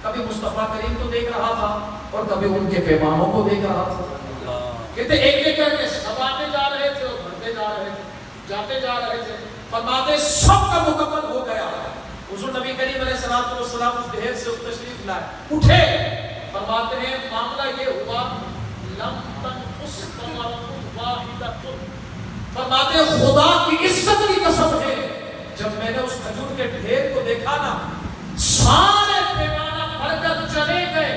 کبھی مصطفیٰ کریم کو دیکھ رہا تھا، اور کبھی ان کے پیمانوں کو دیکھ رہا تھا۔ کہتے ایک ایک کر کے سب آتے جا رہے تھے اور بڑھتے جا رہے تھے، جاتے جا رہے تھے۔ فرماتے سب کا مکمل ہو گیا۔ حضور نبی کریم علیہ السلام اس ڈھیر سے تشریف لائے، اٹھے، فرماتے ہیں معاملہ یہ ہوا لم تنقص ثمرۃ واحدۃ، فرماتے ہیں خدا کی عزت کی قسم ہے جب میں نے اس کھجور کے ڈھیر کو دیکھا نا سارے پیمانہ بھر کر چلے گئے۔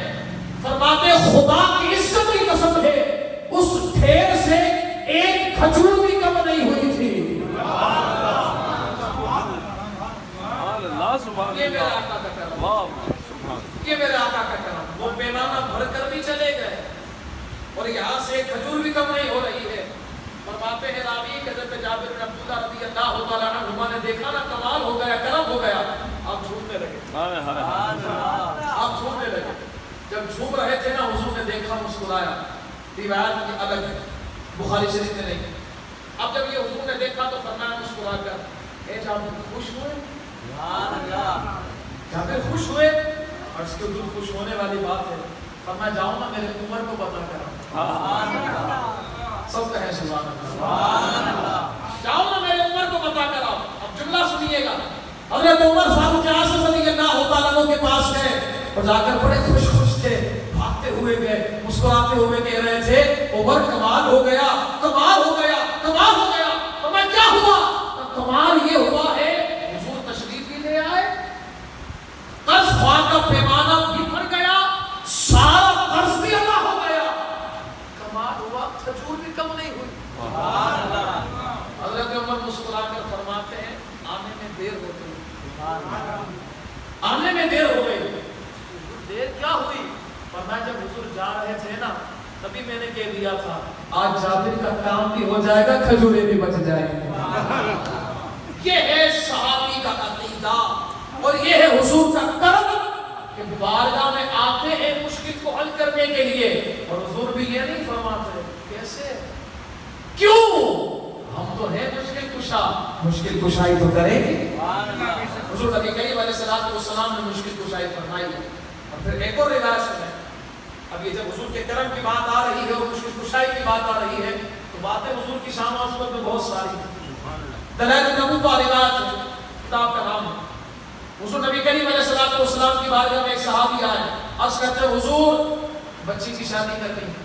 فرماتے ہیں خدا کی عزت کی قسم ہے اس ڈھیر سے ایک کھجور بھی کم نہیں ہوئی تھی۔ یہ میرے آقا کا کرم، یہ میرے آقا کا کرم۔ وہ پیمانہ بھر کر بھی چلے گئے اور یہاں سے ایک کھجور بھی کم نہیں ہو رہی ہے۔ فرماتے ہیں راوی حضرت جابر بن عبداللہ رضی اللہ تعالی عنہما نا کمال ہو گیا، کرم ہو گیا، آپ جھومنے لگے، آپ جھومنے لگے. جب جھوم رہے تھے نا حضور نے دیکھا مسکرایا. روایت کی الگ ہے، بخاری شریف میں نہیں. اب جب یہ حضور نے دیکھا تو فرمایا مسکرا کر، اے جابر خوش ہوئے؟ جابر خوش ہوئے؟ اور اس کے حضور خوش ہونے والی بات ہے. فرمایا جاؤ نا میرے عمر کو بتا کر. سب کہیں سبحان اللہ. جاؤ نا میرے عمر کو بتا کر آؤ. اب جملہ سنیے گا. حضرت عمر فاروق اعظم رضی اللہ تعالیٰ عنہ کے پاس گئے اور جا کر بڑے خوش خوش تھے، بھاگتے ہوئے گئے، مسکراتے ہوئے کہہ رہے تھے عمر کمال ہو گیا، کمال ہو گیا، کمال ہو گیا. فرمایا کیا ہوا؟ کمال یہ ہوا ہے حضور تشریف بھی لے آئے، قرض خواہ کا پیمانہ بھی بھر گیا، سارا قرض بھی ادا ہو گیا. کمال ہوا، کھجور بھی کم نہیں ہوئی. حضرت عمر مسکرا کر فرماتے ہیں آنے میں دیر ہو گئی، آنے میں دیر ہو گئی. دیر کیا ہوئی؟ فرمایا جب حضور جا رہے تھے نا تبھی میں نے کہہ دیا تھا آج جابر کا کام بھی ہو جائے گا، کھجورے بھی بچ جائیں گے. یہ ہے صحابی کا عقیدہ اور یہ ہے حضور کا کرم کہ بارگاہ میں آتے ہیں مشکل کو حل کرنے کے لیے. اور حضور بھی یہ نہیں فرماتے کیسے، کیوں؟ ہم تو ہیں مشکل کشا، مشکل کشائی تو کریں گے. حضور نبی کریم علیہ الصلوۃ والسلام نے مشکل کشائی فرمائی ہے. اور پھر ایک اور روایت سنیں. اب یہ جب حضور کے کرم کی بات آ رہی ہے اور مشکل کشائی کی بات آ رہی ہے تو باتیں حضور کی شان و عظمت میں بہت ساری ہیں. دلائل النبوۃ روایت ہے، کتاب کا نام ہے. حضور نبی کریم علیہ الصلوۃ والسلام کی بارگاہ میں ایک صحابی آئے، عرض کرتے ہیں حضور بچی کی شادی کرنی ہے.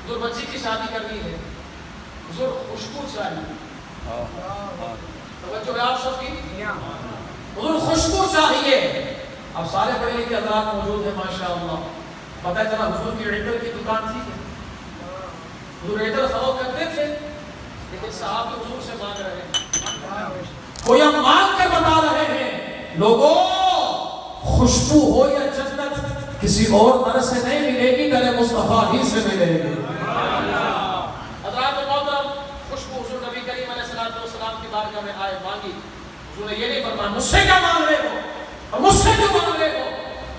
حضور بچی کی شادی کرنی ہے، حضور خوشبو چاہیے. توجہ ہے آپ سب کی؟ حضور خوشبو چاہیے. اب سارے پڑھے لکھے حضرات موجود ہیں ماشاءاللہ. پتہ چلا حضور کی عطر کی دکان تھی، حضور عطر فروخت کرتے تھے، لیکن صحابہ حضور سے مانگ رہے ہیں. کوئی ہم مانگ کر بتا رہے ہیں لوگوں خوشبو ہو یا جنت کسی اور طرح سے نہیں ملے گی، گلے مصطفیٰ ہی سے ملے گی. حضرات محترم خوشبو حضور نبی کریم علیہ الصلوۃ والسلام کی بارگاہ میں آئے، مانگی. حضور نے یہ نہیں فرمایا مجھ سے کیا مانگ رہے ہو اور مجھ سے کیوں مانگ رہے ہو،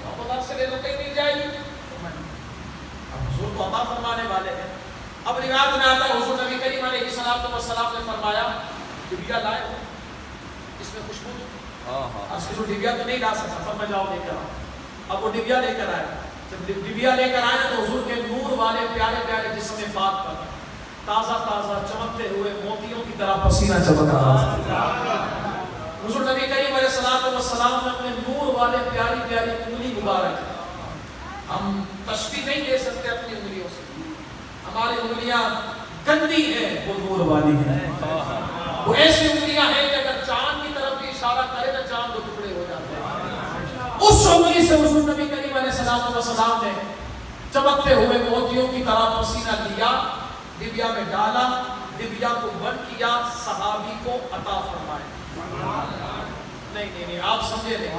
اب خدا سے لے لو کہیں نہیں جائے گی. اب حضور کو عطا فرمانے والے ہیں. اب روایت میں آتا ہے حضور نبی کریم علیہ الصلوۃ والسلام نے فرمایا ڈبیا لائے ہو اس میں خوشبو دو. اس کو ڈبیا تو نہیں لا سکتا، فرمایا جاؤ لے کر آؤ. اب وہ ڈبیا لے کر آئے. جب ڈبیا لے کر آئے تو حضور کے نور والے پیارے پیارے جسم پاک پر تازہ تازہ چمکتے ہوئے موتیوں کی طرح پسینہ چمک رہا تھا. حضور نبی کریم علیہ الصلوۃ والسلام نے اپنے نور والے پیاری پیاری انگلی مبارک، ہم تشبیہ نہیں دے سکتے اپنی انگلیوں سے، ہماری انگلیاں گندی ہیں، وہ نور والی ہیں. وہ ایسی انگلیاں ہیں کہ اگر چاند کی طرف بھی اشارہ کرے تو چاند دو ٹکڑے ہو جاتے ہیں. اس انگلی سے حضور نبی کریم علیہ الصلوۃ والسلام نے چمکتے ہوئے موتیوں کی طرح پسینہ لیا، ڈبیا میں ڈالا، ڈبیا کو بند کیا، صحابی کو عطا فرمایا. نہیں آپ سمجھے نہیں،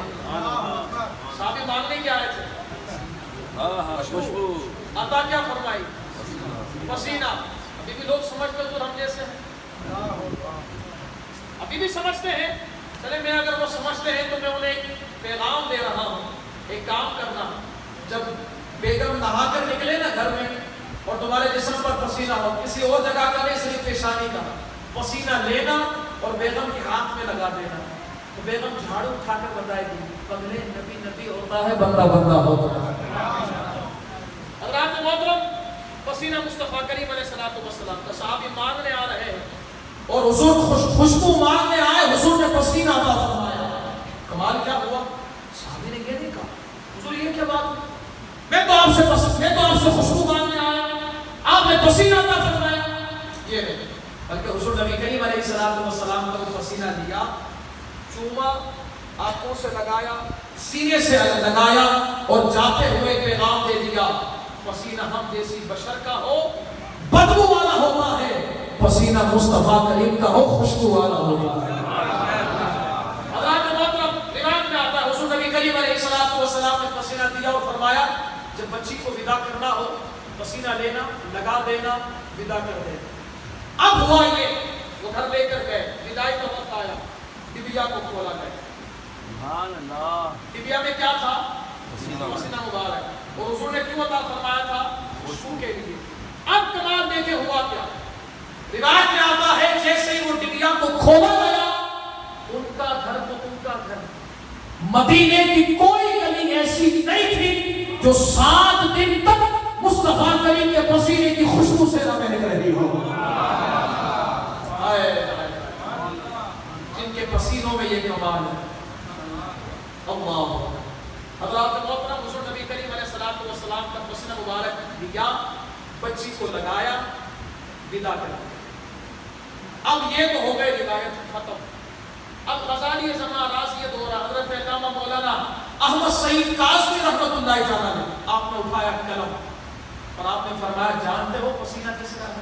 صحابی مانگنے کیا آئے تھے؟ خوشبو. عطا کیا فرمائی؟ پسینہ. ابھی بھی لوگ سمجھتے ہیں تو ہم جیسے ہیں، ابھی بھی سمجھتے ہیں. چلے میں اگر وہ سمجھتے ہیں تو میں انہیں ایک پیغام دے رہا ہوں. ایک کام کرنا، جب بیگم نہا کر نکلے نا گھر میں اور تمہارے جسم پر پسینہ ہو، کسی اور جگہ کا نہیں، صرف پیشانی کا پسینہ لینا اور بیگم کے ہاتھ میں لگا دینا. تو بیگم جھاڑو اٹھا کر بتائے گی پگلے نبی نبی ہوتا ہے، بندہ بندہ ہوتا ہے. حضرات محترم پسینہ مصطفیٰ کریم علیہ الصلوۃ والسلام کا صحابی مانگنے آ رہے ہیں اور حضور خوشبو مانگنے آئے، حضور نے پسینہ عطا فرمایا. کمال کیا ہوا؟ صحابی نے یہ نہیں کہا حضور یہ کیا بات ہوئی، میں تو آپ سے خوشبو مانگنے آیا، آپ نے پسینہ عطا فرمایا. یہ نہیں، بلکہ حضور نبی کریم علیہ الصلوۃ والسلام کا وہ پسینہ لیا، چوما، آنکھوں سے لگایا، سینے سے لگایا اور جاتے ہوئے پیغام دے دیا پسینہ ہم جیسی بشر کا ہو بدبو والا ہوتا ہے، پسینہ مصطفیٰ کریم کا ہو خوشبو والا ہوتا ہے. حضرات محترم روایت میں آتا ہے حضور نبی کریم علیہ الصلوۃ والسلام نے پسینہ دیا اور فرمایا جب بچی کو ودا کرنا ہو پسینہ لینا، لگا دینا، ودا کر دینا. اب ہوا یہ وہ گھر لے کر گئے، بدائی کا وقت آیا، ڈبیا کو کھولا گیا۔ سبحان اللہ۔ ڈبیا میں کیا تھا؟ پسینہ مبارک۔ اور حضور نے کیوں عطا فرمایا تھا؟ خوشبو کے لیے۔ اب کمال دیکھے ہوا کیا؟ روایت میں آتا ہے جیسے ہی وہ ڈبیا کو کھولا گیا، ان کا گھر تو ان کا گھر، مدینے کی کوئی گلی ایسی نہیں تھی جو 7 دن تک مصطفیٰ کریم کے پسینے کی خوشبو سے نہ مہک رہی ہو۔ جن کے پسینوں میں یہ کمال ہے۔ اللہ حضرات محترم، حضور نبی کریم علیہ السلام کا پسینہ مبارک لیا، بچی کو لگایا، ودا کر دیا۔ اب یہ تو ہو گئے روایت ختم۔ اب غزالی زمان رازیت ہو رہا، حضرت علامہ مولانا احمد سعید کاظمی رحمۃ اللہ تعالیٰ نے آپ نے اٹھایا قلم اور آپ نے فرمایا جانتے ہو پسینہ کس کا ہے؟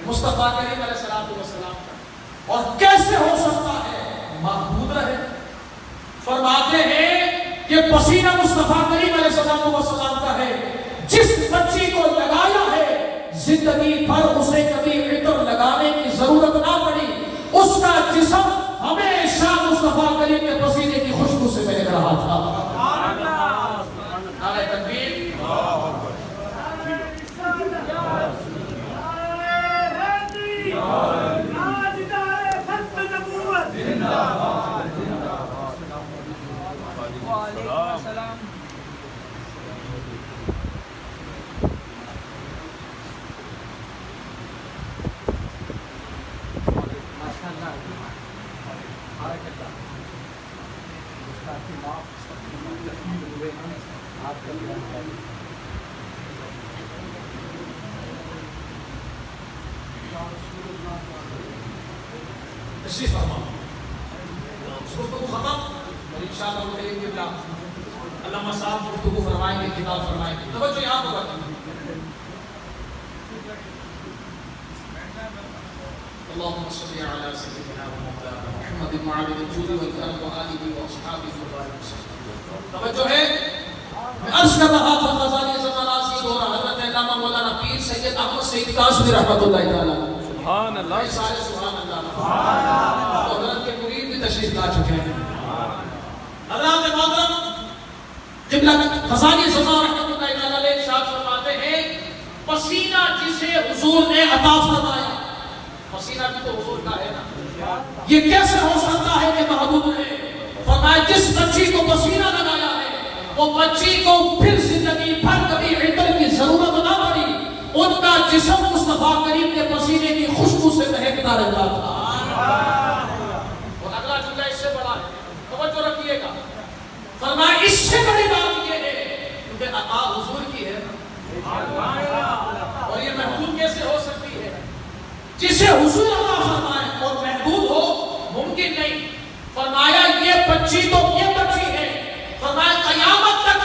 مصطفیٰ کریم علیہ السلام کا۔ اور کیسے ہو سکتا ہے؟ محمود رہے۔ فرماتے ہیں کہ پسینہ مصطفیٰ کریم علیہ السلام کا ہے، جس بچی کو لگایا ہے زندگی بھر اسے کبھی عطر لگانے کی ضرورت نہ پڑی، اس کا جسم ہمیشہ مصطفیٰ کریم کے پسینے کی خوشبو سے مہک رہا تھا۔ نعرہ تکبیر۔ تشریف فرما گفتگو ختم اور انشاءاللہ وہ کریم قبلہ علامہ صاحب گفتگو فرمائیں گے، خطاب فرمائیں گے۔ توجہ یہاں پر رکھیں۔ اللهم صل على سيدنا ومولانا محمد وعلى الجود والكرم وآله وأصحابه وبارك وسلم۔ توجہ ہے، میں عرض کر رہا تھا غزالی زمان رازیت ہو رہا، حضرت علامہ مولانا پیر سید احمد سعید کاظمی رحمۃ اللہ تعالیٰ۔ سبحان اللہ۔ سارے سبحان اللہ۔ تو حضرت کے مرید بھی تشریف لا چکے ہیں۔ حضرات محترم، قبلہ غزالی زمان رحمۃ اللہ تعالیٰ علیہ ارشاد فرماتے ہیں پسینہ جسے حضور نے عطا فرمایا، پسینہ بھی تو حضور کا ہے نا، یہ کیسے ہو سکتا ہے کہ محبوب نے فرمایا جس بچی کو پسینہ لگایا ہے وہ بچی کو پھر زندگی بھر کبھی عطر کی ضرورت نہ پڑی، ان کا جسم مصطفیٰ کریم کے پسینے کی خوشبو سے مہکتا رہتا تھا۔ اور اگلا جملہ اس سے بڑا ہے، توجہ رکھیے گا، فرمایا اس سے بڑی بات یہ ہے کیونکہ عطا حضور کی ہے اور یہ محبوب کیسے ہو سکتی ہے؟ جسے حضور عطا فرمائے اور محبوب ہو، ممکن نہیں۔ فرمایا یہ بچی تو یہ بچی ہے، فرمایا قیامت تک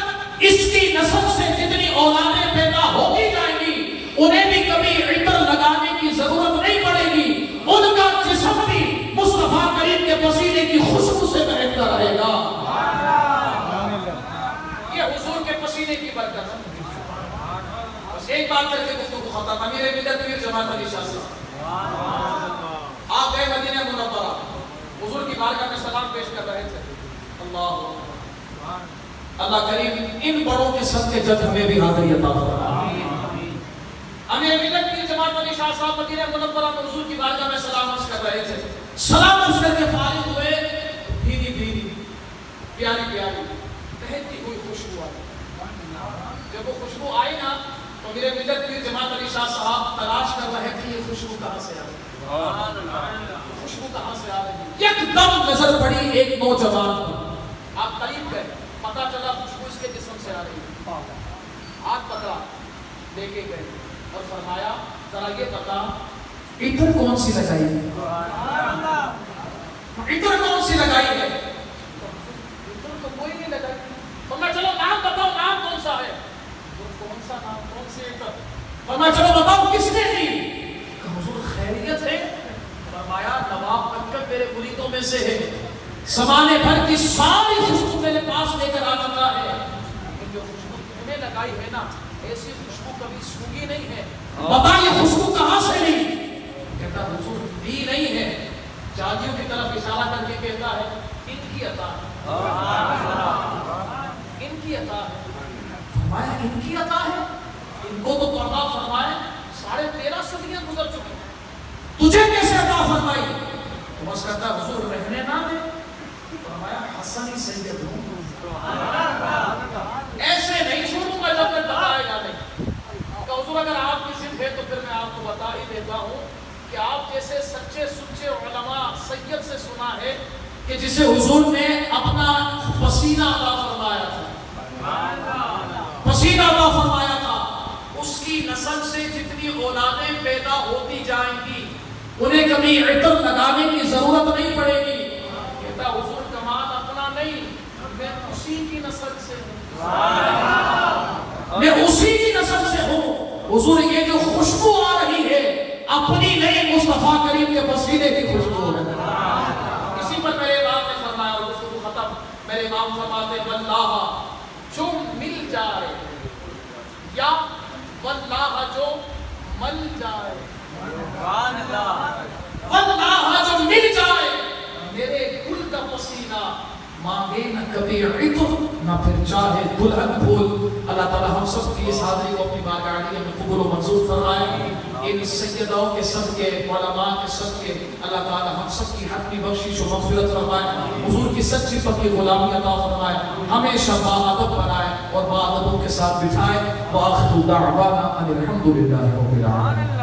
اس کی نسل سے جتنی اولادیں پیدا ہوتی جائیں گی انہیں بھی کبھی عطر لگانے کی ضرورت نہیں پڑے گی، ان کا جسم بھی مصطفیٰ کریم کے پسینے کی خوشبو سے مہکتا رہے گا۔ یہ حضور کے پسینے کی برکت ہے۔ بس ایک بات کر کے گفتگو ختم۔ امیر ملت پیر جماعت علی شاہ سے آپ گئے مدینہ منورہ، حضور کی بارگاہ میں سلام پیش کر رہے تھے۔ اللہ کریم ان بڑوں کے صدقے جب ہمیں بھی حاضری عطا فرمائے۔ امیر ملت پیر جماعت علی شاہ صاحب مدینہ منورہ میں حضور کی بارگاہ میں سلام عرض کر رہے تھے۔ سلام عرض کر کے فارغ ہوئے، دھیری دھیری پیاری پیاری بہتی ہوئی خوشبو آئی۔ جب وہ خوشبو آئی نا تو میرے ملت پیر جماعت علی شاہ صاحب تلاش کر رہے تھے یہ خوشبو کہاں سے آ رہی ہے، خوشبو کہاں سے آ رہی ہے۔ یک دم نظر پڑی ایک نوجوان پر، آپ قریب گئے، پتہ چلا خوشبو اس کے جسم سے آ رہی ہے۔ ہاتھ پکڑا، لے کے گئے اور فرمایا ذرا یہ بتا عطر کون سی لگائی ہے، عطر کون سی لگائی ہے؟ عطر تو کوئی نہیں لگائی۔ فرمایا چلو نام بتاؤ، نام کون سا ہے؟ کون سا نام، کون سی عطر؟ فرمایا چلو بتاؤ کس نے دی؟ حضور خیریت ہے؟ فرمایا نواب انکل میرے مریدوں میں سے ہے، زمانے بھر کی ساری خوشبو میرے پاس لے کر آ چکا ہے، لیکن جو خوشبو تم نے لگائی ہے نا ایسی خوشبو کبھی سونگی نہیں ہے، بتا یہ خوشبو کہاں سے لی؟ کہتا کہتا حضور دی نہیں ہے، جادیوں کی طرف اشارہ کر کے کہتا ہے ان کی عطا ہے، ان کی عطا ہے۔ فرمایا ان کی عطا ہے، ان کو تو پردہ فرمائے 13.5 صدیاں گزر چکی، تجھے کیسے عطا فرمائی؟ تو بس کہتا حضور رہنے نہ دے، فرمایا حسنی سید ہوں، ایسے نہیں چھوڑوں گا جب تک بتائے گا نہیں۔ کہ حضور اگر آپ کی ضد ہے تو پھر میں آپ کو بتا ہی دیتا ہوں کہ آپ جیسے سچے سچے علماء سید سے سنا ہے کہ جسے حضور نے اپنا پسینہ عطا فرمایا تھا، پسینہ عطا فرمایا تھا، اس کی نسل سے جتنی اولادیں پیدا ہوتی جائیں گی انہیں کبھی عطر لگانے کی ضرورت نہیں پڑے گی۔ کہتا حضور کمال اپنا نہیں، میں اسی کی نسل سے ہوں، میں اسی کی نسل سے ہوں۔ حضور یہ جو خوشبو آ رہی ہے اپنی نہیں، مصطفیٰ کریم کے پسینے کی خوشبو ہے۔ اسی پر میرے امام نے فرمایا، اور خوشبو ختم، میرے امام فرماتے ہیں واللہ جو مل جائے، یا واللہ جو مل جائے، واللہ جو مل جائے میرے گل کا پسینہ، مانگے نہ کبھی عطر نہ پھر چاہے دلہن پھول۔ اللہ تعالی ہم سب کی اس حاضری کو اپنی بارگاہ عالیہ میں قبول و منظور فرمائے۔ ان سیدوں کے صدقے، علماء کے صدقے اللہ تعالی ہم سب کی حتمی بخشش و مغفرت فرمائے، حضور کی سچی پکی غلامی عطا فرمائے، ہمیشہ باادب بنائے اور باادبوں کے ساتھ بٹھائے۔ وآخر دعوانا ان الحمد للہ رب العالمین۔